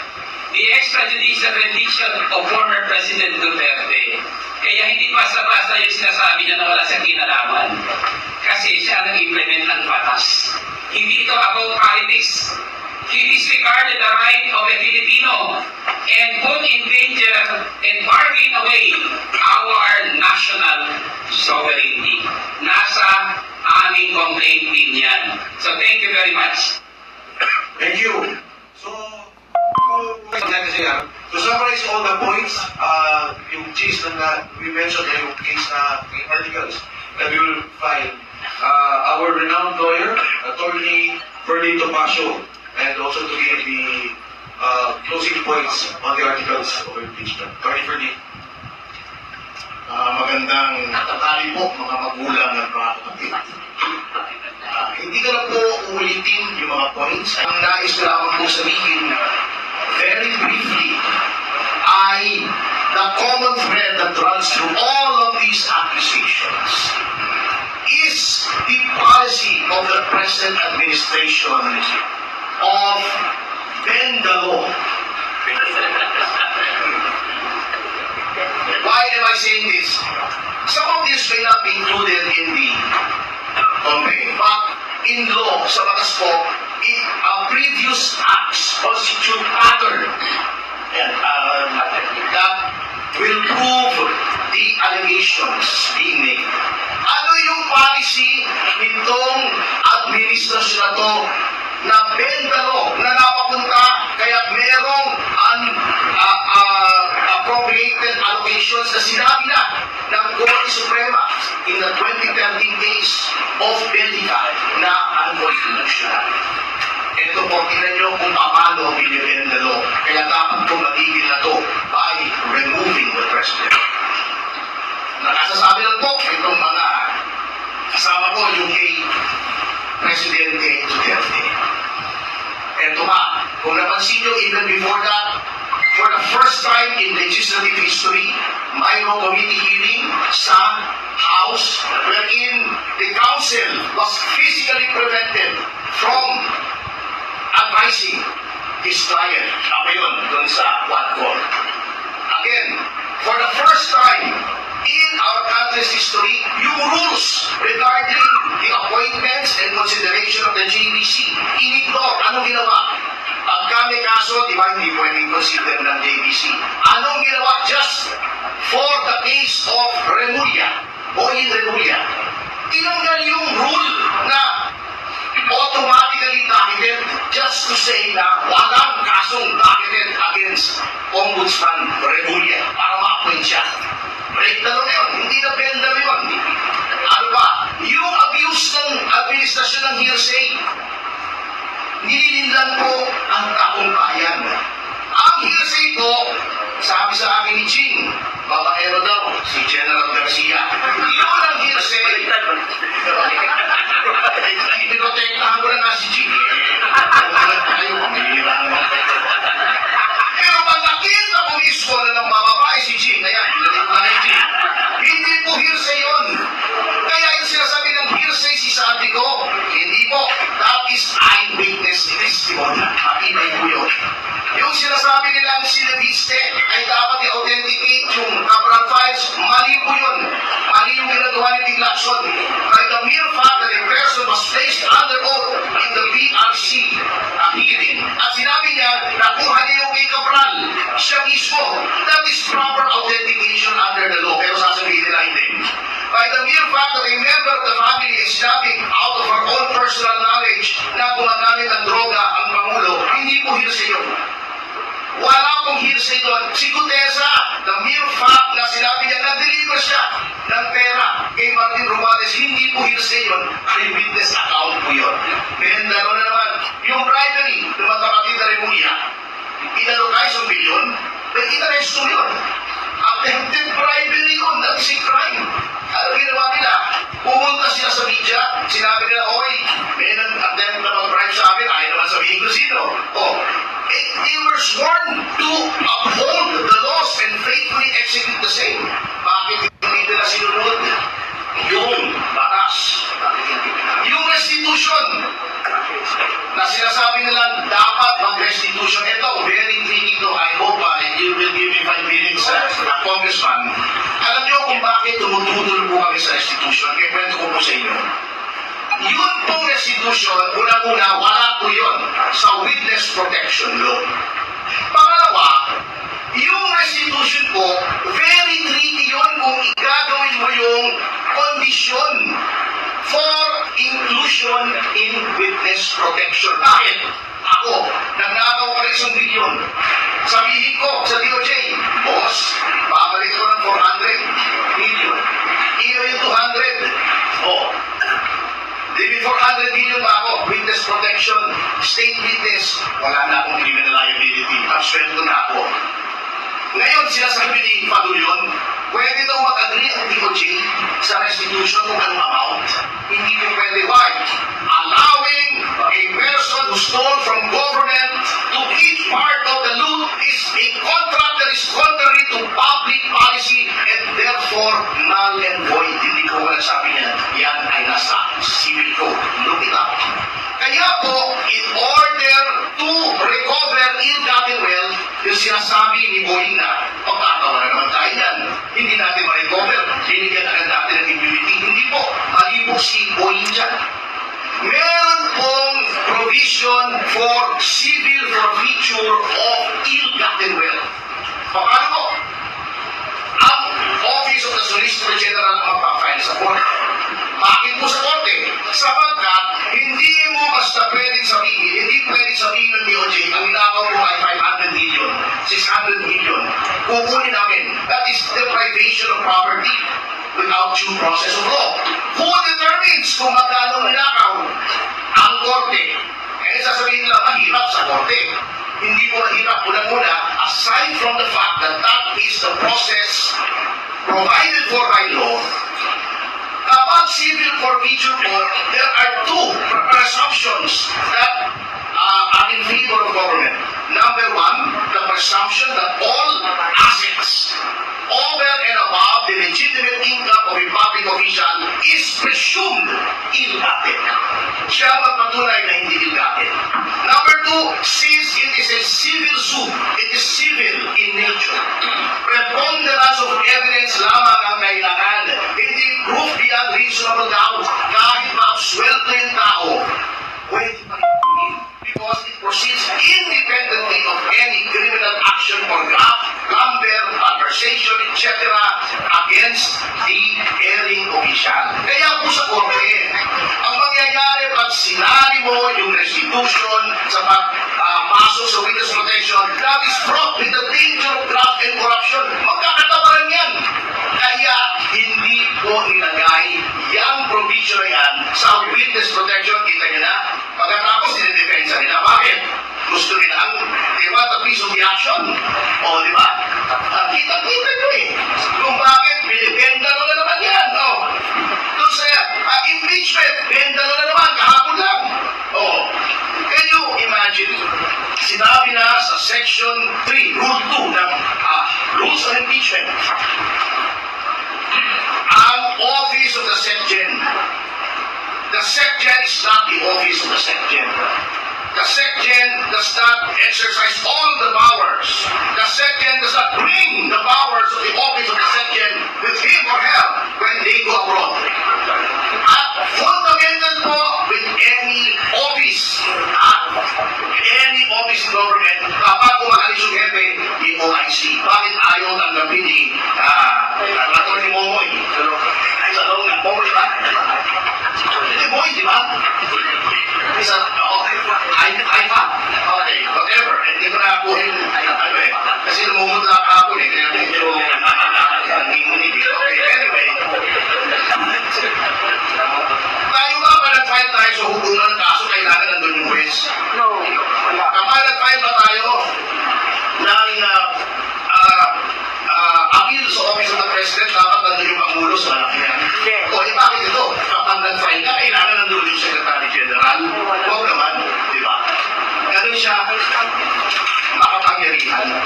the extrajudicial rendition of former President Duterte. Kaya hindi basta-basta yung sinasabi niya na wala siyang kinalaman. Kasi siya nag-implement ng batas. Hindi ito about politics. He disregarded the right of a Filipino and put in danger and bargain away our national sovereignty. Nasa aming complaint din yan. So thank you very much. Thank you. So, to summarize all the points, yung case na we mentioned, yung case na yung articles that we will file, our renowned lawyer, Attorney Ferdy Topacio, and also to give the closing points on the articles of impeachment. Attorney Ferdy. Magandang tanghali po mga magulang at mga kapatid. Hindi ko na po uulitin yung mga points. Ang nais ko lamang po sabihin, very briefly, ay the common thread that runs through all of these accusations is the policy of the present administration of bend the law. Why am I saying this? Some of this may not be included in the complaint, but in law, sa batas po, previous acts constitute pattern that will prove the allegations being made. Ano yung policy nitong administrasyon na to na bend the law, na napapunta kaya merong appropriated allocations na sinabi na ng Korte Suprema in the 2013 case of Belica na unconstitutional. Ito po, tingnan nyo kung paano binibend the law. Kaya dapat po matigil na to by removing the president. Nakasasabi lang po itong mga kasama ko yung kay Presidente Duterte. Ito pa, kung napansin nyo, even before that, for the first time in legislative history, mayroong committee hearing sa House wherein the Council was physically prevented from advising his client. Ako yun, dun sa Quadcom. Again, for the first time in our country's history, yung rules regarding the appointments and consideration of the JBC, in-ignore. Anong ginawa? Pagka may kaso, di ba, hindi pwedeng consider ng JBC. Anong ginawa? Just for the case of Remulla, Boying Remulla, tinanggal yung rule na automatically docketed just to say na walang kasong docketed against Ombudsman Remulla para ma-appoint siya. Break na yun, hindi na benda yun. Ano ba? Yung abuse ng administrasyon ng hearsay, nililinlan po ang taong bayan. Ang hearsay po, sabi sa akin ni Ching, babaero daw, si General Garcia. Yun ang hearsay. Pinotektahan ko na nga si Ching. Pero pag nakita ko mismo na ng mababae si Ching, kaya pinalit ko na kay Ching, hindi po hearsay yun. Kaya yung sinasabi ng hearsay si sabi ko, hindi po, that is eyewitness testimony. Matibay po yun. Yung sinasabi nilang sinabiste ay dapat i-authenticate yung Cabral files, mali po yun. Mali yung ginagawa ni Ting Lacson. By the mere fact that a person was placed under oath in the BRC hearing. At sinabi niya, nakuha niya yung kay Cabral, siya mismo. That is proper authentication under the law. Pero sasabihin nila hindi. By the mere fact fact that a member of the family is stabbing out of her own personal knowledge na gumagamit ng droga ang Pangulo, hindi po hearsay yun. Wala pong hearsay doon. Si Gutesa, the mere fact na sinabi niya, nag-deliver siya ng pera kay Martin Romualdez, hindi po hearsay yun. Eyewitness account po yun. Then, dalawa na naman, yung bribery na magkakapit na Remulla, inalokay sa bilyon, may inaresto yun. Attempted bribery yun, that is a crime. Ano ginawa nila? Pumunta sila sa media, sinabi nila, oy, may nag-attempt na mag-bribe sa akin, ayaw naman sabihin ko sino. Oh, they were sworn to uphold the laws and faithfully execute the same. Bakit hindi nila sinunod yung batas? Yung restitution na sinasabi nila dapat mag-restitution. Ito, very tricky to. I hope you will give me 5 minutes, Congressman. Alam niyo kung bakit tumutulong po kami sa restitution? Kaya kwento ko po sa inyo. Yun pong restitution, unang-una, wala po yun sa witness protection law. Pangalawa, yung restitution po, very tricky yun kung igagawin mo yung condition for inclusion in witness protection. Bakit? Ako, nagnakaw ko rin isang bilyon. Sabihin ko sa DOJ, boss, babalik ko ng 400 million. Iyo yung 200. Oh, Maybe 400 million ba ako? Witness protection, state witness, wala na akong criminal liability. Absuelto na ako. Ngayon, sinasabi ni Padulyon, pwede daw mag-agree ang DOJ sa restitution kung anong amount. Hindi po pwede. Why? Allowing a person who stole from government to eat part of the loot is a contract that is contrary to public policy and therefore null and void. Hindi ko nagsabi niyan. Yan ay nasa civil code. Look it up. Kaya po, in order to recover ill-gotten wealth, yung sinasabi ni Boying na, pagkatawa na naman tayo yan. Hindi natin ma-recover. Binigyan agad natin ng immunity. Hindi po. Mali po si Boying dyan. Meron pong provision for civil forfeiture of ill-gotten wealth. Paano po? Ang Office of the Solicitor General ang magpa-file sa korte. Bakit po sa korte? Sapagkat hindi mo basta pwedeng sabihin, hindi pwedeng sabihin ng DOJ, ang ninakaw mo ay 500 million, 600 million. Kukunin namin. That is deprivation of property without due process of law. Who determines kung magkano ninakaw? Ang korte. Kaya sasabihin nila, mahirap sa korte. Hindi mo mahirap. Unang-una, aside from the fact that that is the process provided for by law, kapag civil forfeiture po, there are two presumptions that are in favor of government. Number one, the presumption that all assets over and above the legitimate income of a public official is presumed ill-gotten. Siya magpatunay na hindi ill-gotten. Number two, since it is a civil suit, it is civil in nature. Preponderance of evidence lamang ang kailangan. Hindi proof beyond reasonable doubt. Kahit ma-absuelto yung tao, pwede pa rin because it proceeds independently of any criminal action or graft, lumber, conversation, etc. against the erring official. Kaya po sa korte, ang mangyayari pag sinali mo yung restitution sa pagpasok sa witness protection, that is fraught with the danger of graft and corruption. Magkakatawaran yan. Kaya hindi po nilagay yung provision na yan sa witness protection. Kita nyo na, pagkatapos dinidefensa nila. Bakit? Gusto nila ang, di ba, the piece of the action. O, di ba? Kita-kita nyo eh. Kung bakit, binibenda na naman yan. O, doon sa impeachment, benda na naman, kahapon lang. O, can you imagine, sinabi na sa section 3, rule 2 ng rules on impeachment, ang office of the SecGen. The SecGen is not the office of the SecGen. The SecGen does not exercise all the powers. The SecGen does not bring the powers of the office of the SecGen with him or her when they go abroad. At fundamental po with any office, any office in government, kapag umaalis yung hepe, yung OIC. Bakit ayaw tanggapin ni Atty. Momoy? Ay, sa loob na, Momoy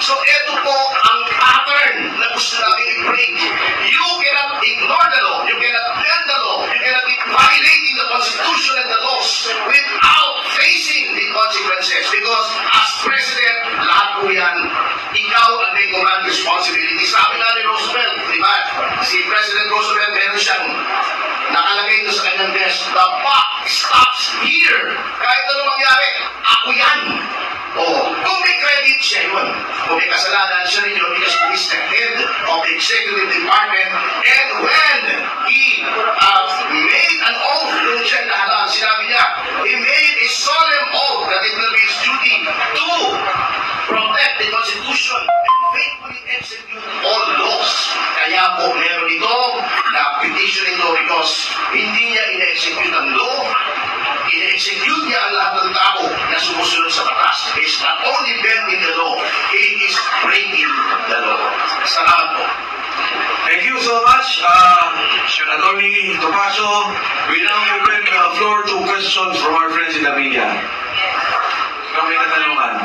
So ito po ang pattern na gusto namin i-break. You cannot ignore the law. You cannot bend the law. You cannot be violating the Constitution and the laws without facing the consequences. Because as President, lahat po yan, ikaw ang may command responsibility. Sabi nga ni Roosevelt, di ba? Si President Roosevelt, meron siyang nakalagay ito sa kanyang desk, the buck stops here. Kahit ano mangyari, ako yan. Kung may credit, siya yun. Kung may kasalanan, siya rin yun because he is the head of the executive department. And when he made an oath, yung siya nahalaan, sinabi niya, he made a solemn oath that it will be his duty to protect the Constitution and faithfully execute all laws. Kaya po meron ito na petition ito because hindi niya ina-execute ang law, ina-execute niya ang lahat ng tao na sumusunod sa batas. He's not only bending the law, he is breaking the law. Salamat po. Thank you so much, Attorney Topacio. We now open the floor to questions from our friends in the media. Kung may katanungan.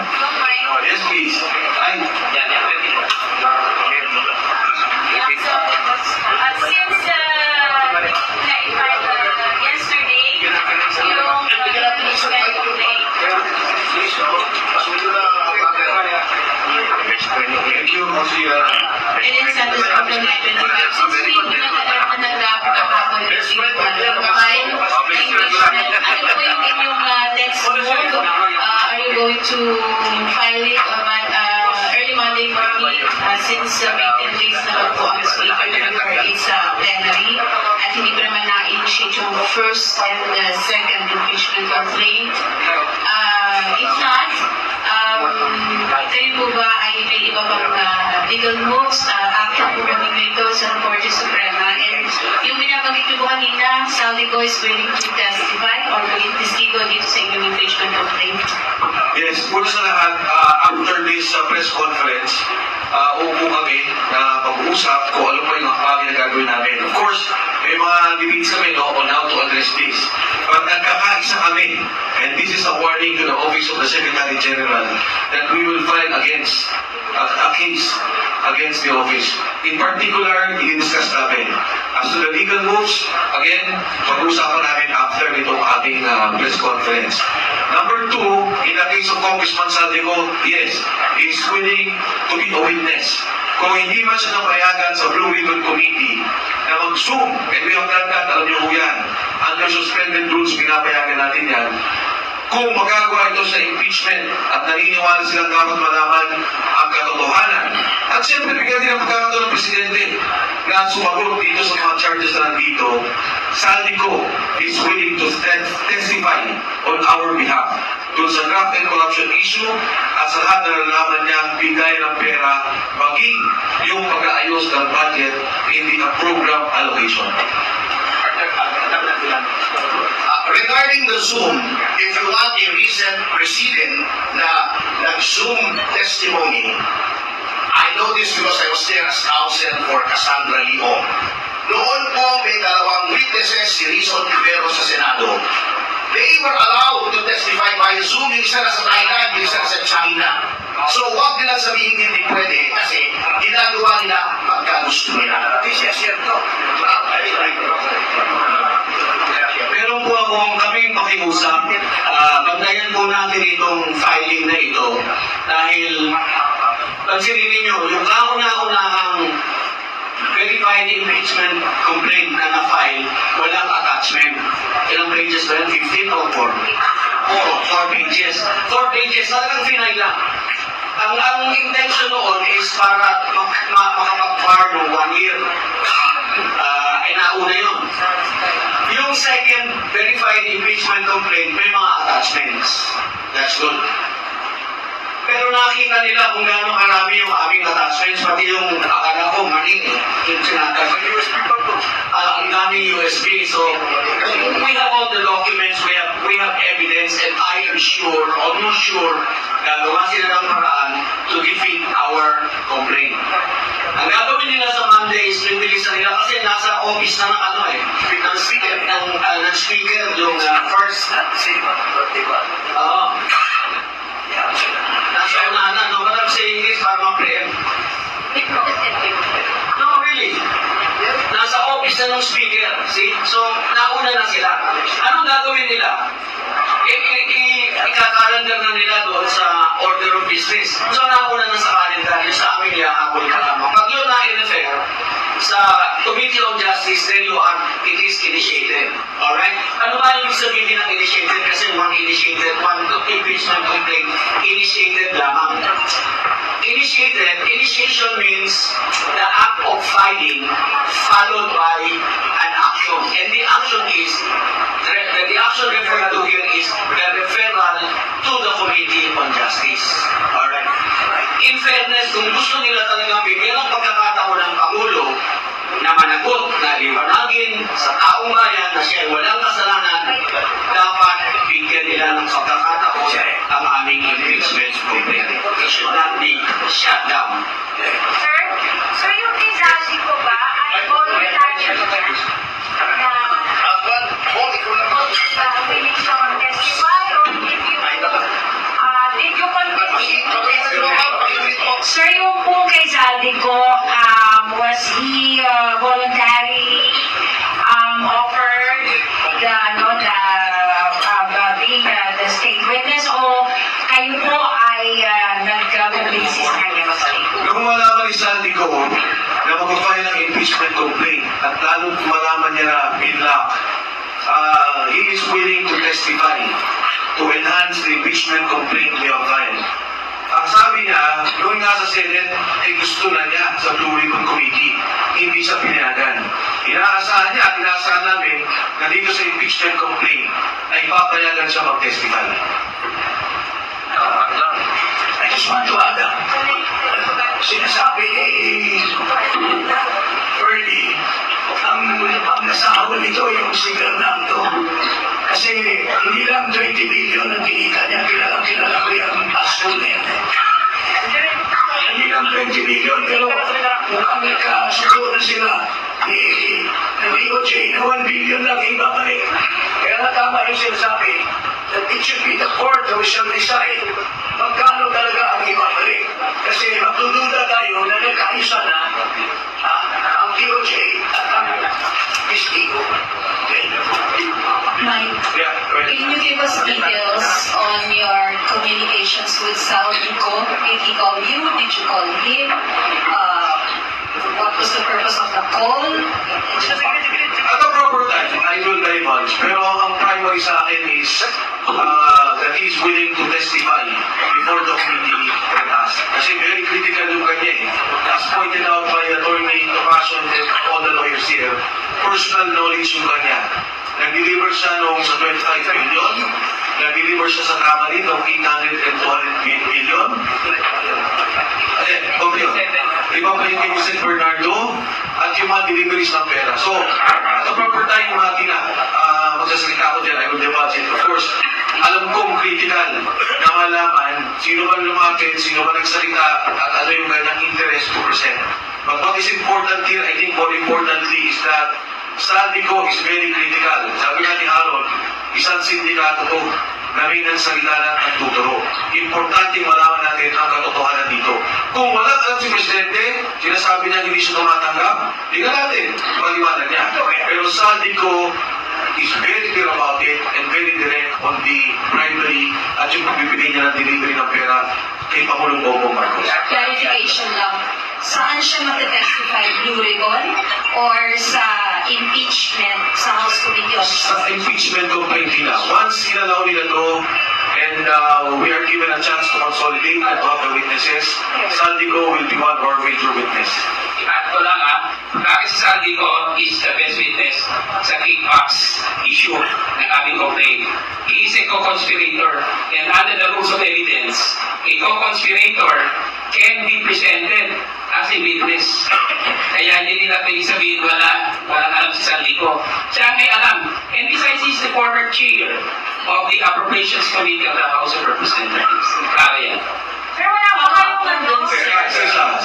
Yes, please. Ay. Thank you, Monsieur. And then Santos Problem 925. Since we nag-draft kahapon yung file engagement, ano po yung inyong next move? Are you going to file it early Monday morning since may 10 days naman po ang speaker to refer it sa plenary at hindi pa naman na-initiate yung first and second impeachment complaint? If not, kayo po ba ay may iba pang legal moves, action po ba ninyo ito sa Korte Suprema? And yung binabanggit niyo po kanina, Saldico is willing to testify or maging testigo dito sa inyong impeachment complaint? Yes, una sa lahat, after this press conference, uupo kami na pag-uusap kung ano pa yung bagay na gagawin namin. Of course, may mga debates kami on how to address this. But nagkakaisa kami, and this is a warning to the Office of the Secretary General that we will file against a case against the office. In particular, i-discuss namin. As to the legal moves, again, pag-uusapan namin after itong ating press conference. Number two, in the case of Congressman Saldico, yes, he is willing to be a witness. Kung hindi man siya napayagan sa Blue Ribbon Committee na mag-zoom, and we have done that, alam niyo po yan, under suspended rules, pinapayagan natin yan. Kung magagawa ito sa impeachment at naniniwala silang dapat malaman ang katotohanan. At siyempre, bigyan din ang pagkakataon ng Presidente na sumagot dito sa mga charges na nandito. Saldico is willing to testify on our behalf dun sa graft and corruption issue at sa lahat na nalalaman niya bigay ng pera maging yung pag-aayos ng budget in the program allocation. Regarding the Zoom, if you want a recent precedent na nag-Zoom testimony, I know this because I was there as counsel for Cassandra Leong. Noon po may dalawang witnesses, si Rizon Rivero sa Senado. They were allowed to testify by Zoom, yung isa nasa Thailand, yung isa nasa China. So huwag nila sabihin hindi pwede kasi ginagawa nila pagkagusto nila. This is cierto. Meron po akong kaming pakiusap, bantayan po natin itong filing na ito dahil pansinin ninyo, yung kauna-unahang verified impeachment complaint na na-file, walang attachment. Ilang pages ba yan? 15 o 4? 4 pages. 4 pages, talagang finay lang. Ang intention noon is para makapag-bar ng 1 year. Ay nauna yun. Yung second verified impeachment complaint, may mga attachments. That's good. Pero nakita nila kung gaano karami yung aming attachments, pati yung akala ko mali yung sinatag. Ang daming USB. So, we have all the documents, we have evidence, and I am sure, almost sure, gagawa sila ng paraan to defeat our complaint. Ang gagawin nila sa Monday is pinibilisan nila kasi nasa office na ng speaker yung first. Nasa unahan na, no? But I'm saying this para ma-preempt. No, really. Nasa office na ng speaker. See? So, nauna na sila. Anong gagawin nila? Ikakalendar na nila doon sa order of business. So, nauna na sa calendar. Yung sa amin iahabol ka lamang. Pag yun na-refer sa Committee on Justice, then it is initiated. Alright? Ano ba yung sabihin ng initiated? Kasi one impeachment complaint, initiated lamang. Initiation means the act of filing followed by an action. And the action is, the action referred to here is the referral to the Committee on Justice. Alright? In fairness, kung gusto nila talagang bigyan ng pagkakataon ng Pangulo na managot, na liwanagin sa taong bayan na siya walang kasalanan, dapat bigyan nila ng pagkakataon ang aming impeachment complaint. It should not be shut down. Sir, yung kinsabi ko ba ay voluntary na willing to testify or did you convince? Sir, yung po kay Zaldi ko, was he voluntarily offered being the state witness o kayo po ay nag-convince sa kanya? Nung malaman ni Sandy ko na mag-file ng impeachment complaint at lalo malaman niya na pinlock, he is willing to testify to enhance the impeachment complaint we have filed. Ang sabi niya, noong nasa Senate, ay gusto na niya sa Blue Ribbon Committee. Hindi siya pinayagan. Inaasahan niya at inaasahan namin na dito sa impeachment complaint ay papayagan siya mag-testify. I just want to add up. Sinasabi ni Ernie, ang nasahawa nito yung si Bernardo. Kasi hindi lang 20 billion ang kinita niya, kilala ko yung passport na yan. Hindi lang 20 billion, pero mukhang nagkasundo na sila ni DOJ na 1 billion lang ibabalik. Kaya natama yung sinasabi that it should be the court who shall decide magkano talaga ang ibabalik. Kasi magdududa tayo na nagkaisa na ang DOJ at ang testigo. Mike, can you give us details on your communications with Saldico? Did he call you? Did you call him? What was the purpose of the call? At the proper time, I will divulge. Pero ang primary sa akin is that he is willing to testify before the committee and us. Kasi very critical yung kanya eh. As pointed out by Attorney Topacio and all the lawyers here, personal knowledge yung kanya. Nag-deliver siya nung sa 25 billion. Nag-deliver siya sa Kamari nung 800 and 200 billion. Iba pa yung kay Mr. Bernardo at yung mga deliveries ng pera. So, at the proper time, magsasalita ko dyan, I will divulge it. Of course, alam kong critical na malaman sino ba lumapit, sino ba nagsalita, at ano yung ganyang interest to present. But what is important here, I think more importantly, is that Saldico is very critical. Sabi nga ni Harold, isang sindikato to na may nagsalita na at tuturo. Importante malaman natin ang katotohanan dito. Kung wala alam si Presidente, sinasabi niya hindi siya tumatanggap, tingnan natin, maliwanag niya. Pero Saldico is very clear about it and very direct on the bribery at yung pagbibigay niya ng delivery ng pera kay Pangulong Bongbong Marcos. Clarification lang. Saan siya mag-testify? Blue Ribbon? Or sa impeachment sa House Committee on Sa Justice? impeachment complaint nila. Once sinalaw nila to, and we are given a chance to consolidate and talk the witnesses, Saldico will be one of our major witness. At ko lang bakit si Saldico is the best witness sa kickbacks issue ng aming complaint. He is a co-conspirator and under the rules of evidence, a co-conspirator can be presented as a witness. Kaya hindi nila pwede sabihin walang alam si Saldico. Siya may alam. And besides, he's the former chair of the Appropriations Committee of the House of Representatives. Kaya yan. Sir, wala ba kayong nandun?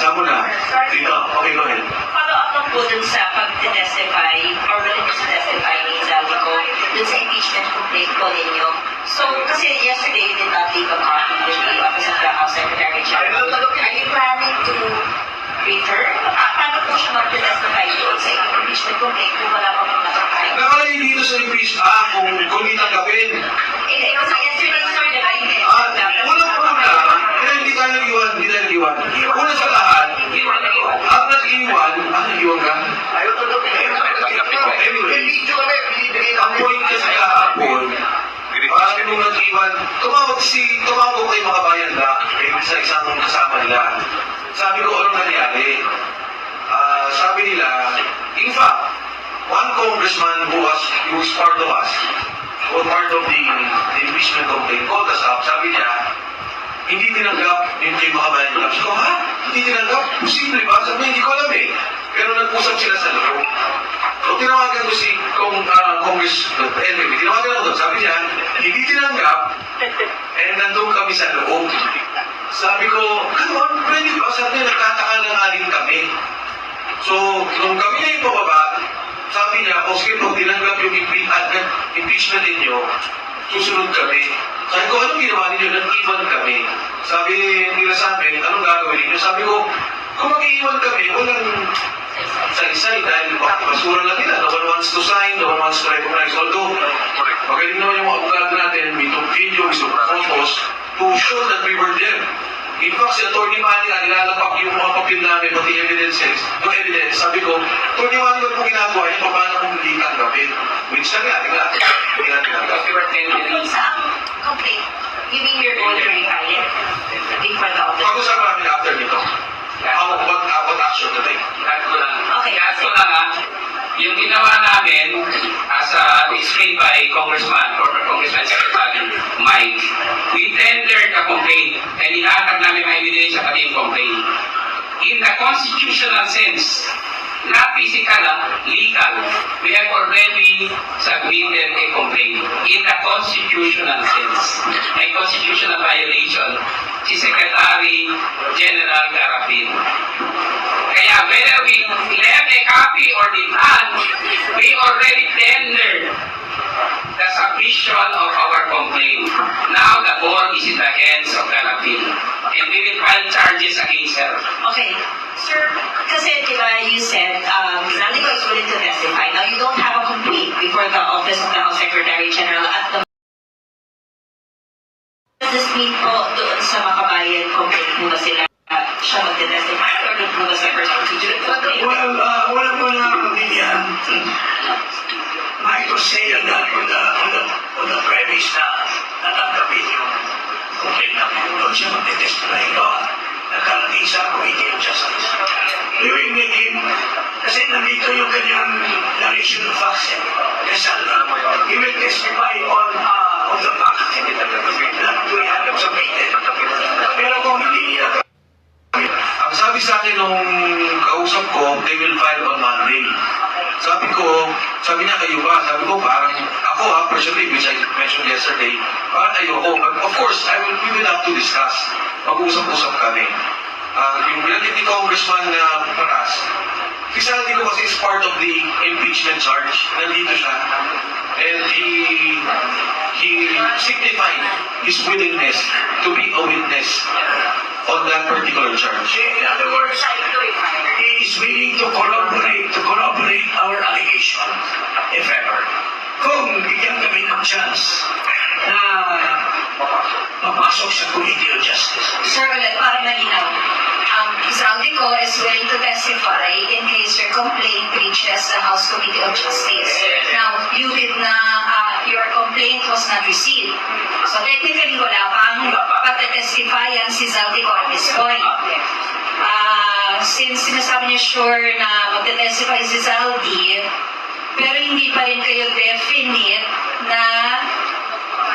Saan mo na? Dito. Okay, go ahead. Follow up lang po dun sa pag-testify or willingness to testify ni Zaldico. dun sa impeachment complaint po ninyo. So, kasi yesterday you did not leave a copy with the Office of the House Secretary General. Are you planning to return? Paano po siya mag-testify doon sa inyong impeachment complaint kung wala pa pong nakakain? Nakalagay dito sa impeachment, kung hindi tanggapin. Kasi yesterday, sir, di ba yung Unang una, hindi tayo nag-iwan. Una sa lahat, ang nag-iwan ka? Anyway, ang point kasi kahapon, parang nung nag-iwan, tumawag ko kay mga bayan na, sa isang kasama nila. Sabi ko, anong nangyari? Sabi nila, in fact, one congressman who was part of us, or part of the impeachment complaint, called us up, sabi niya, hindi tinanggap yung mga bayan nila. Sabi ko, ha? Hindi tinanggap? Posible ba? Sabi niya, hindi ko alam eh. Pero nag-usap sila sa loob. So, tinawagan ko si Congress, anyway, tinawagan ko doon. Sabi niya, hindi tinanggap, and nandun kami sa loob. Sabi ko, ano, pwede ba? Sabi niya, nagtataka na nga rin kami. So, nung kami na yung pababa, sabi niya, o sige, pag tinanggap yung impeachment ninyo, susunod kami. Sabi ko, anong ginawa ninyo? Nag-iwan kami. Sabi nila sa amin, anong gagawin ninyo? Sabi ko, kung mag-iiwan kami, walang say-say dahil basura lang nila. No one wants to sign, no one wants to recognize. Although, magaling naman yung mga abogado natin, we took video, we took photos to show that we were there. In fact, si Atty. Manny, nilalapak yung mga papel namin, pati evidences. Yung evidence, sabi ko, Atty. Manny, ano kung ginagawa yun, paano kung hindi tanggapin? Which nangyari nga, hindi natin tanggapin. Sa complaint, you mean you're going to refile it before the office? Pag-usapan namin after nito. What action to take? Okay. Kaso lang yung ginawa namin as explained by former Congressman Secretary Mike, we tendered the complaint and ilatag namin mga ebidensya pati yung complaint. In the constitutional sense, not physical, legal, we have already submitted a complaint. In the constitutional sense, may constitutional violation si Secretary General Garapin. Kaya whether we left a copy or did not, we already tendered the submission of our complaint. Now the ball is in the hands of Garapin. And we will file charges against her. Okay. Sir, kasi di ba you said, Zalico is willing to testify. Now you don't have a complaint before the Office of the House Secretary General at the does this mean po doon sa makabayan complaint po ba sila siya magte-testify or doon po ba sa first procedure complaint? Well, wala mo na bigyan. Might was saying that on the premise na natanggapin yung complaint namin. Doon siya magte-testify. Nakalagay sa Committee on Justice. We will make him, kasi nandito yung kanyang narration of facts eh. He will testify on the fact that we have submitted. Pero kung hindi niya Ang sabi sa akin nung kausap ko, they will file on Monday. Sabi niya, kayo ba? Sabi ko, parang ako personally, which I mentioned yesterday, parang ayoko. But of course, we will have to discuss. Mag-usap-usap kami. Yung binanggit ni Congressman Paras, si Saldi ko kasi is part of the impeachment charge. Nandito siya. And he signified his willingness to be a witness on that particular charge. In other words, he is willing to corroborate our allegation, if ever. Kung bigyan kami ng chance na mapasok sa Committee on Justice. Sir, ulit, para malinaw. Zaldico is willing to testify in case your complaint reaches the House Committee on Justice. Now, your complaint was not received. So technically, wala pang patetestifayan si Zaldico at this point. Since sinasabi niya sure na magtetestify si Zaldi, pero hindi pa rin kayo definite na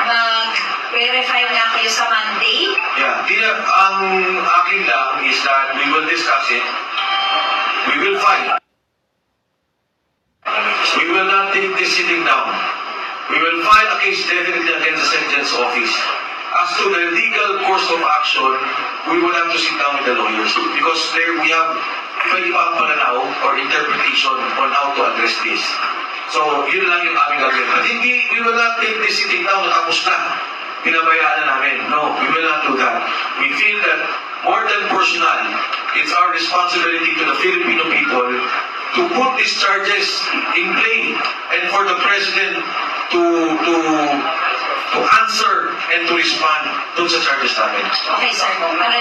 mag-verify na kayo sa Monday. Yeah, ang akin lang is that we will discuss it. We will file. We will not take this sitting down. We will file a case definitely against the Secretary's office. As to the legal course of action, we will have to sit down with the lawyers because there we have pwede pa ang pananaw or interpretation on how to address this. So, yun lang yung aming gagawin. But hindi, we will not take this sitting down na tapos na. Pinabayaan na namin. No, we will not do that. We feel that more than personal, it's our responsibility to the Filipino people to put these charges in play and for the President to answer and to respond dun sa charges namin. Okay, sir. Para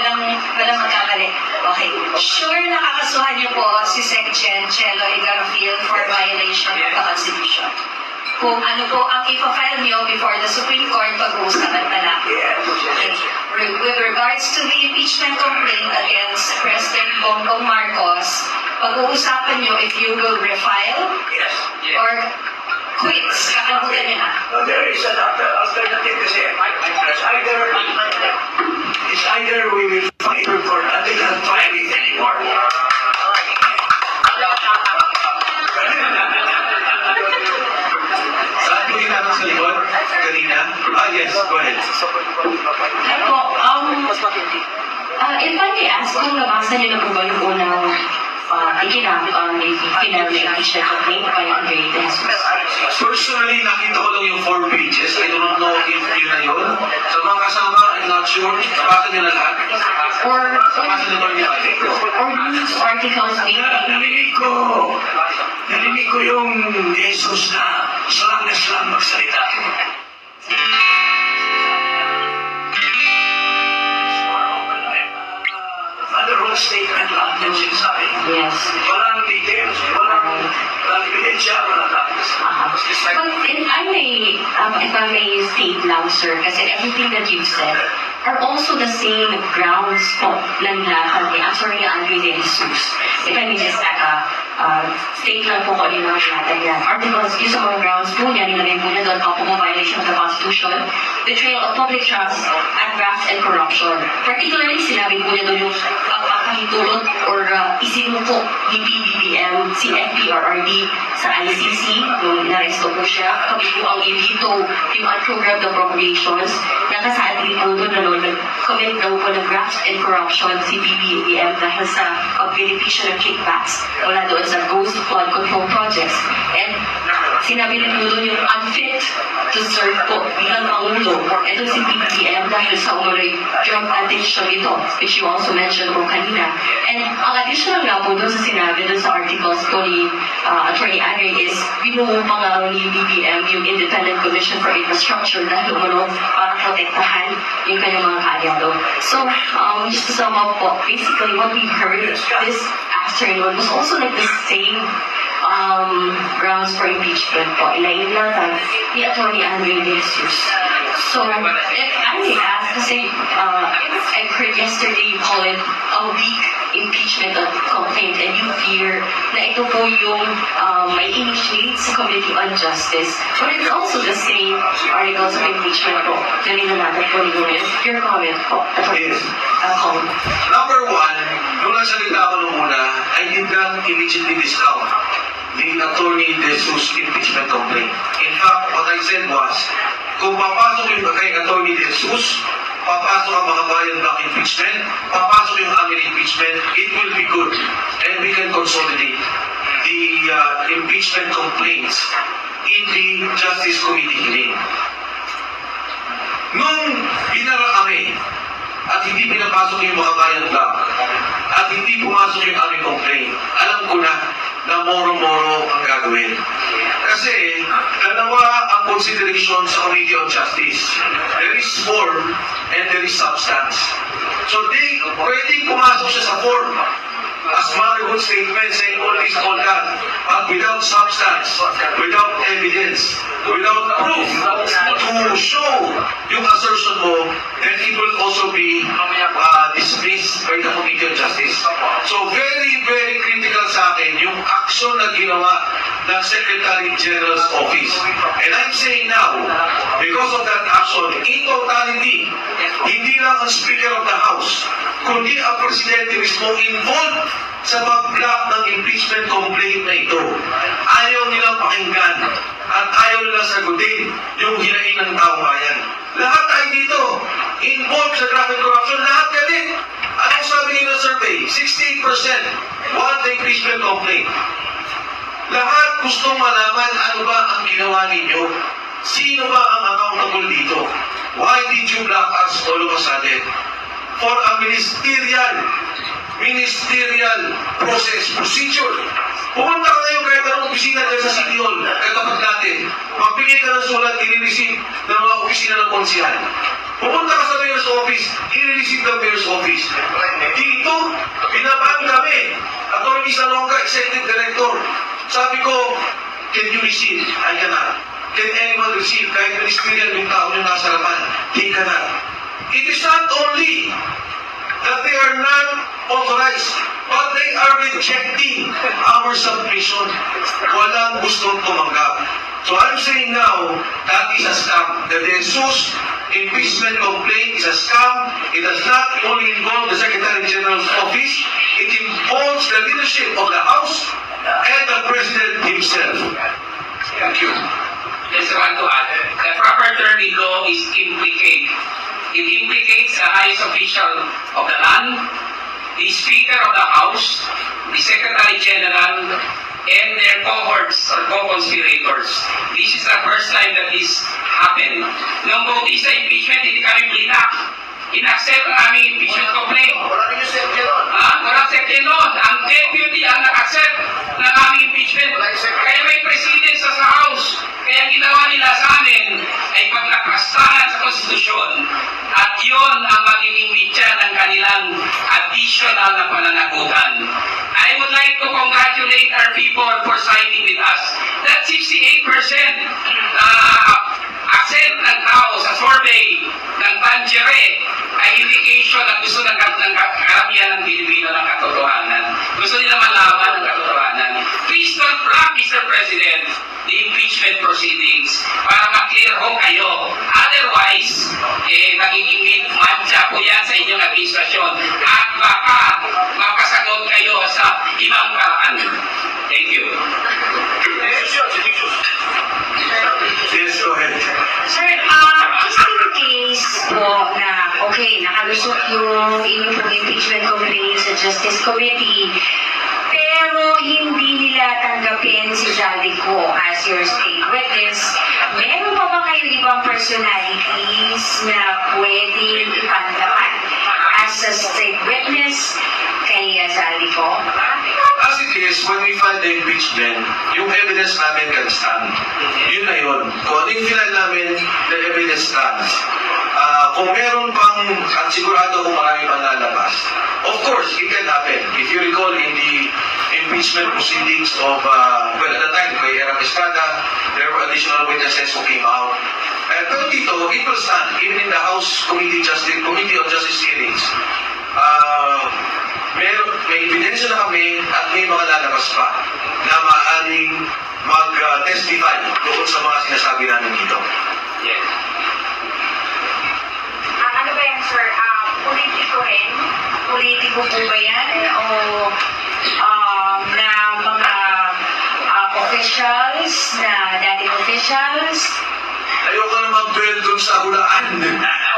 magkakali. Okay. Sure, nakakasuhan niyo po si Sec. Jen Chelo Igarofil for violation of the Constitution. Kung ano po ang ipafile niyo before the Supreme Court pag-uusapan pa lang. Okay. With regards to the impeachment complaint against President Bongbong Marcos, pag-uusapan niyo if you will refile or quits. Kakalimutan niyo na. There is an alternative kasi it's either we will fight or nothing and fight it anymore. Saan po yung tanong sa likod? Kanina? Yes, go ahead. If I may ask, kung nabasa niyo na po ba yung unang impeachment complaint by Andre De Jesus? Personally, nakita ko lang yung 4 pages. I don't know if yun na yun. Sa mga kasama, I'm not sure. Nabasa niyo na lahat? Or Nabasa niyo na lahat? news articles maybe? Narinig ko yung Jesus na slang magsalita. Other statement lang yung sinasabi. Yes. Walang details, walang ebidensya, walang But if I may state lang, sir, kasi everything that you've said are also the same grounds po ng lahat ni Attorney Andre De Jesus. If I may just state lang po ko yung mga natin yan. Articles, yung sa mga grounds po niya, nilagay po niya doon, po violation of the Constitution, betrayal of public trust, and graft and corruption. Particularly, sinabi po niya doon yung pagkakahintulot or isinuko ni PBBM, si FPRRD sa ICC, nung inaresto po siya, kami po ang ilito, yung unprogrammed appropriations, nakasaad din po doon na nag-commit daw po ng graft and corruption si PBBM dahil sa pag-beneficio ng kickbacks wala doon sa ghost flood control projects. And sinabi rin po doon yung unfit to serve po bilang Pangulo. Ito si PBBM dahil sa umuloy drug addiction ito, which you also mentioned po kanina. And ang additional nga po doon sa sinabi doon sa articles po ni Attorney Andre is binuo pa nga ni BBM yung Independent Commission for Infrastructure dahil umano para protektahan yung kanyang mga kalyado. So, just to sum up po, basically what we heard this afternoon was also like the same grounds for impeachment po. Inainlatan ni Attorney Andre De Jesus. So, if I may ask, kasi I heard yesterday you call it a weak impeachment complaint and you fear na ito po yung may initiate sa Committee on Justice. But it's also the same articles of impeachment po. Ganun na natin po ni Gomez. Your comment po. Yes. Comment. Number 1, nung nagsalita ako nung una, I did not immediately discount the Attorney De Jesus impeachment complaint. In fact, what I said was, kung papasok yung kay Attorney De Jesus, papasok ang mga bayan back impeachment, papasok yung aming impeachment, it will be good. And we can consolidate the impeachment complaints in the Justice Committee hearing. Nung binara kami, at hindi pinapasok yung mga bayan back, at hindi pumasok yung aming complaint, alam ko na moro-moro ang gagawin. Kasi, dalawa ang consideration sa Committee on Justice. There is form and there is substance. So, pwedeng pumasok siya sa form as motherhood statement saying all this, all that, but without substance, without evidence, without proof to show yung assertion mo, then it will also be dismissed by the Committee on Justice. So very, very critical sa akin yung action na ginawa ng Secretary General's Office. And I'm saying now, because of that action, in totality, hindi lang ang Speaker of the House, kundi ang Presidente mismo involved sa pag-block ng impeachment complaint na ito. Ayaw nilang pakinggan at ayaw nilang sagutin yung hinaing ng taong bayan. Lahat tayo dito, involved sa graft and corruption, lahat galit. Anong sabi nila survey? 68% want the impeachment complaint. Lahat gustong malaman ano ba ang ginawa ninyo. Sino ba ang accountable dito? Why did you block us all of a sudden? For a ministerial procedure. Pumunta ka ngayon kahit anong opisina dyan sa City Hall, katapat natin. Magbigay ka ng sulat, i-receive ng mga opisina ng konsyal. Pumunta ka sa mayor's office, i-receive ng mayor's office. Dito, pinapaan kami. Attorney Salonga, Executive Director. Sabi ko, can you receive? I cannot. Can anyone receive? Kahit ministerial yung tao yung nasa harapan, they cannot. It is not only that they are not authorized, but they are rejecting our submission. Walang gustong tumanggap. So I'm saying now, that is a scam. The De Jesus impeachment complaint is a scam. It does not only involve the Secretary General's office, it involves the leadership of the House and the President himself. Thank you. Just want to add, the proper term in law is implicate. It implicates the highest official of the land, the Speaker of the House, the Secretary General, and their cohorts or co-conspirators. This is the first time that this happened. Nung vote sa impeachment, hindi kami blinak. In-accept ang aming impeachment complaint. Wala rin yung second nun. Walang second nun. Ang deputy ang nag-accept ng aming impeachment. Kaya may president sa House. Kaya ang ginawa nila sa amin ay paglakastahan sa konstitusyon. At yun ang magiging mitya ng kanilang additional na pananagutan. I would like to congratulate our people for siding with us. That 68% accept ng tao sa survey ng Tanjere ay indication na gusto ng karamihan ng Pilipino ng katotohanan. Gusto nila malaman ng katotohanan. Please don't block, Mr. President, the impeachment proceedings para ma-clear ho kayo. Otherwise, nagiging mantsa po yan sa inyong administrasyon at baka mapasagot kayo sa ibang paraan. Thank you. Yes, go ahead. Sir, just in case po na, okay, nakalusot yung inyong pong impeachment complaint sa Justice Committee, pero hindi nila tanggapin si Zaldico as your state witness, meron pa ba kayong ibang personalities na pwedeng ipandapan as a state witness kay Zaldico? As it is, when we file the impeachment, yung evidence namin can stand. Yun na yun. Kung ano yung file namin, the evidence stands. Kung meron pang, at sigurado kung marami pang lalabas, of course, it can happen. If you recall in the impeachment proceedings of, well, at the time, kay Erap Estrada, there were additional witnesses who came out. Pero dito, it will stand, even in the House Committee of Justice hearings. May ebidensya na kami at may mga lalabas pa na maaaring mag-testify doon sa mga sinasabi namin dito. Yes. Ano ba yan, sir? Politiko rin? Politiko po ba yan? O na mga officials, na dating officials? Ayoko na mag-dwell dun sa hulaan.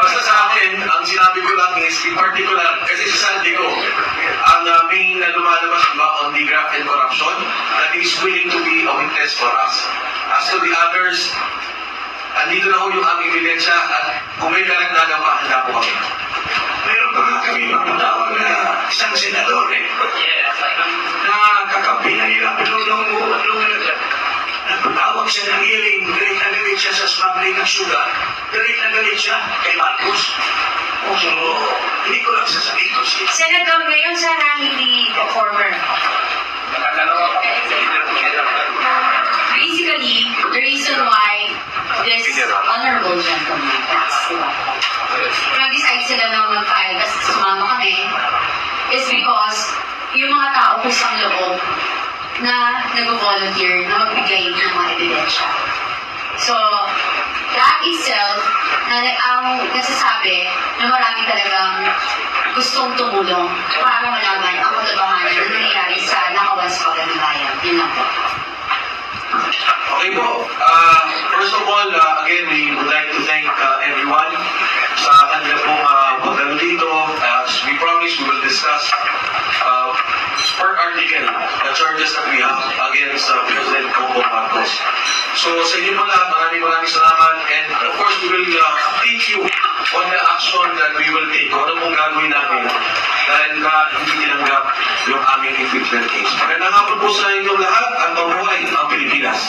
Basta sa akin, ang sinabi ko lang is, in particular, kasi si Zaldico, ang main na lumalabas ba on the graft and corruption, that is willing to be a witness for us. As to the others, andito na ho yung aming ebidensya at kung may karagdagan pa, handa po kami. Meron pa nga kami mapatawag na isang senador Yes. na kakampi na nila pero nung nagpatawag siya ng hearing, galit na galit siya sa smuggling ng sugar, galit na galit siya kay Marcos. So, hindi ko lang sasabihin ko siya. Senator, ngayon sana hindi former. Basically, the reason why this honorable gentleman, nag-decide sila na mag-file kasi sumama kami, is because yung mga tao kusang loob na nag-volunteer na magbigay ng mga ebidensya. So, that itself, ang nasasabi na marami talagang gustong tumulong para malaman ang katotohanan na nangyayari sa nakawan sa pagkanibayan. Yun lang po. Okay po. First of all, again, we would like to thank everyone sa kanila pong pagdalo dito. As we promised, we will discuss per article the charges that we have against President Bongbong Marcos. So sa inyo po lahat, maraming salamat, and of course we will update you on the action that we will take. Kung ano pong gagawin namin dahil hindi tinanggap yung aming impeachment case. Magandang hapon po sa inyong lahat at mabuhay ang Pilipinas.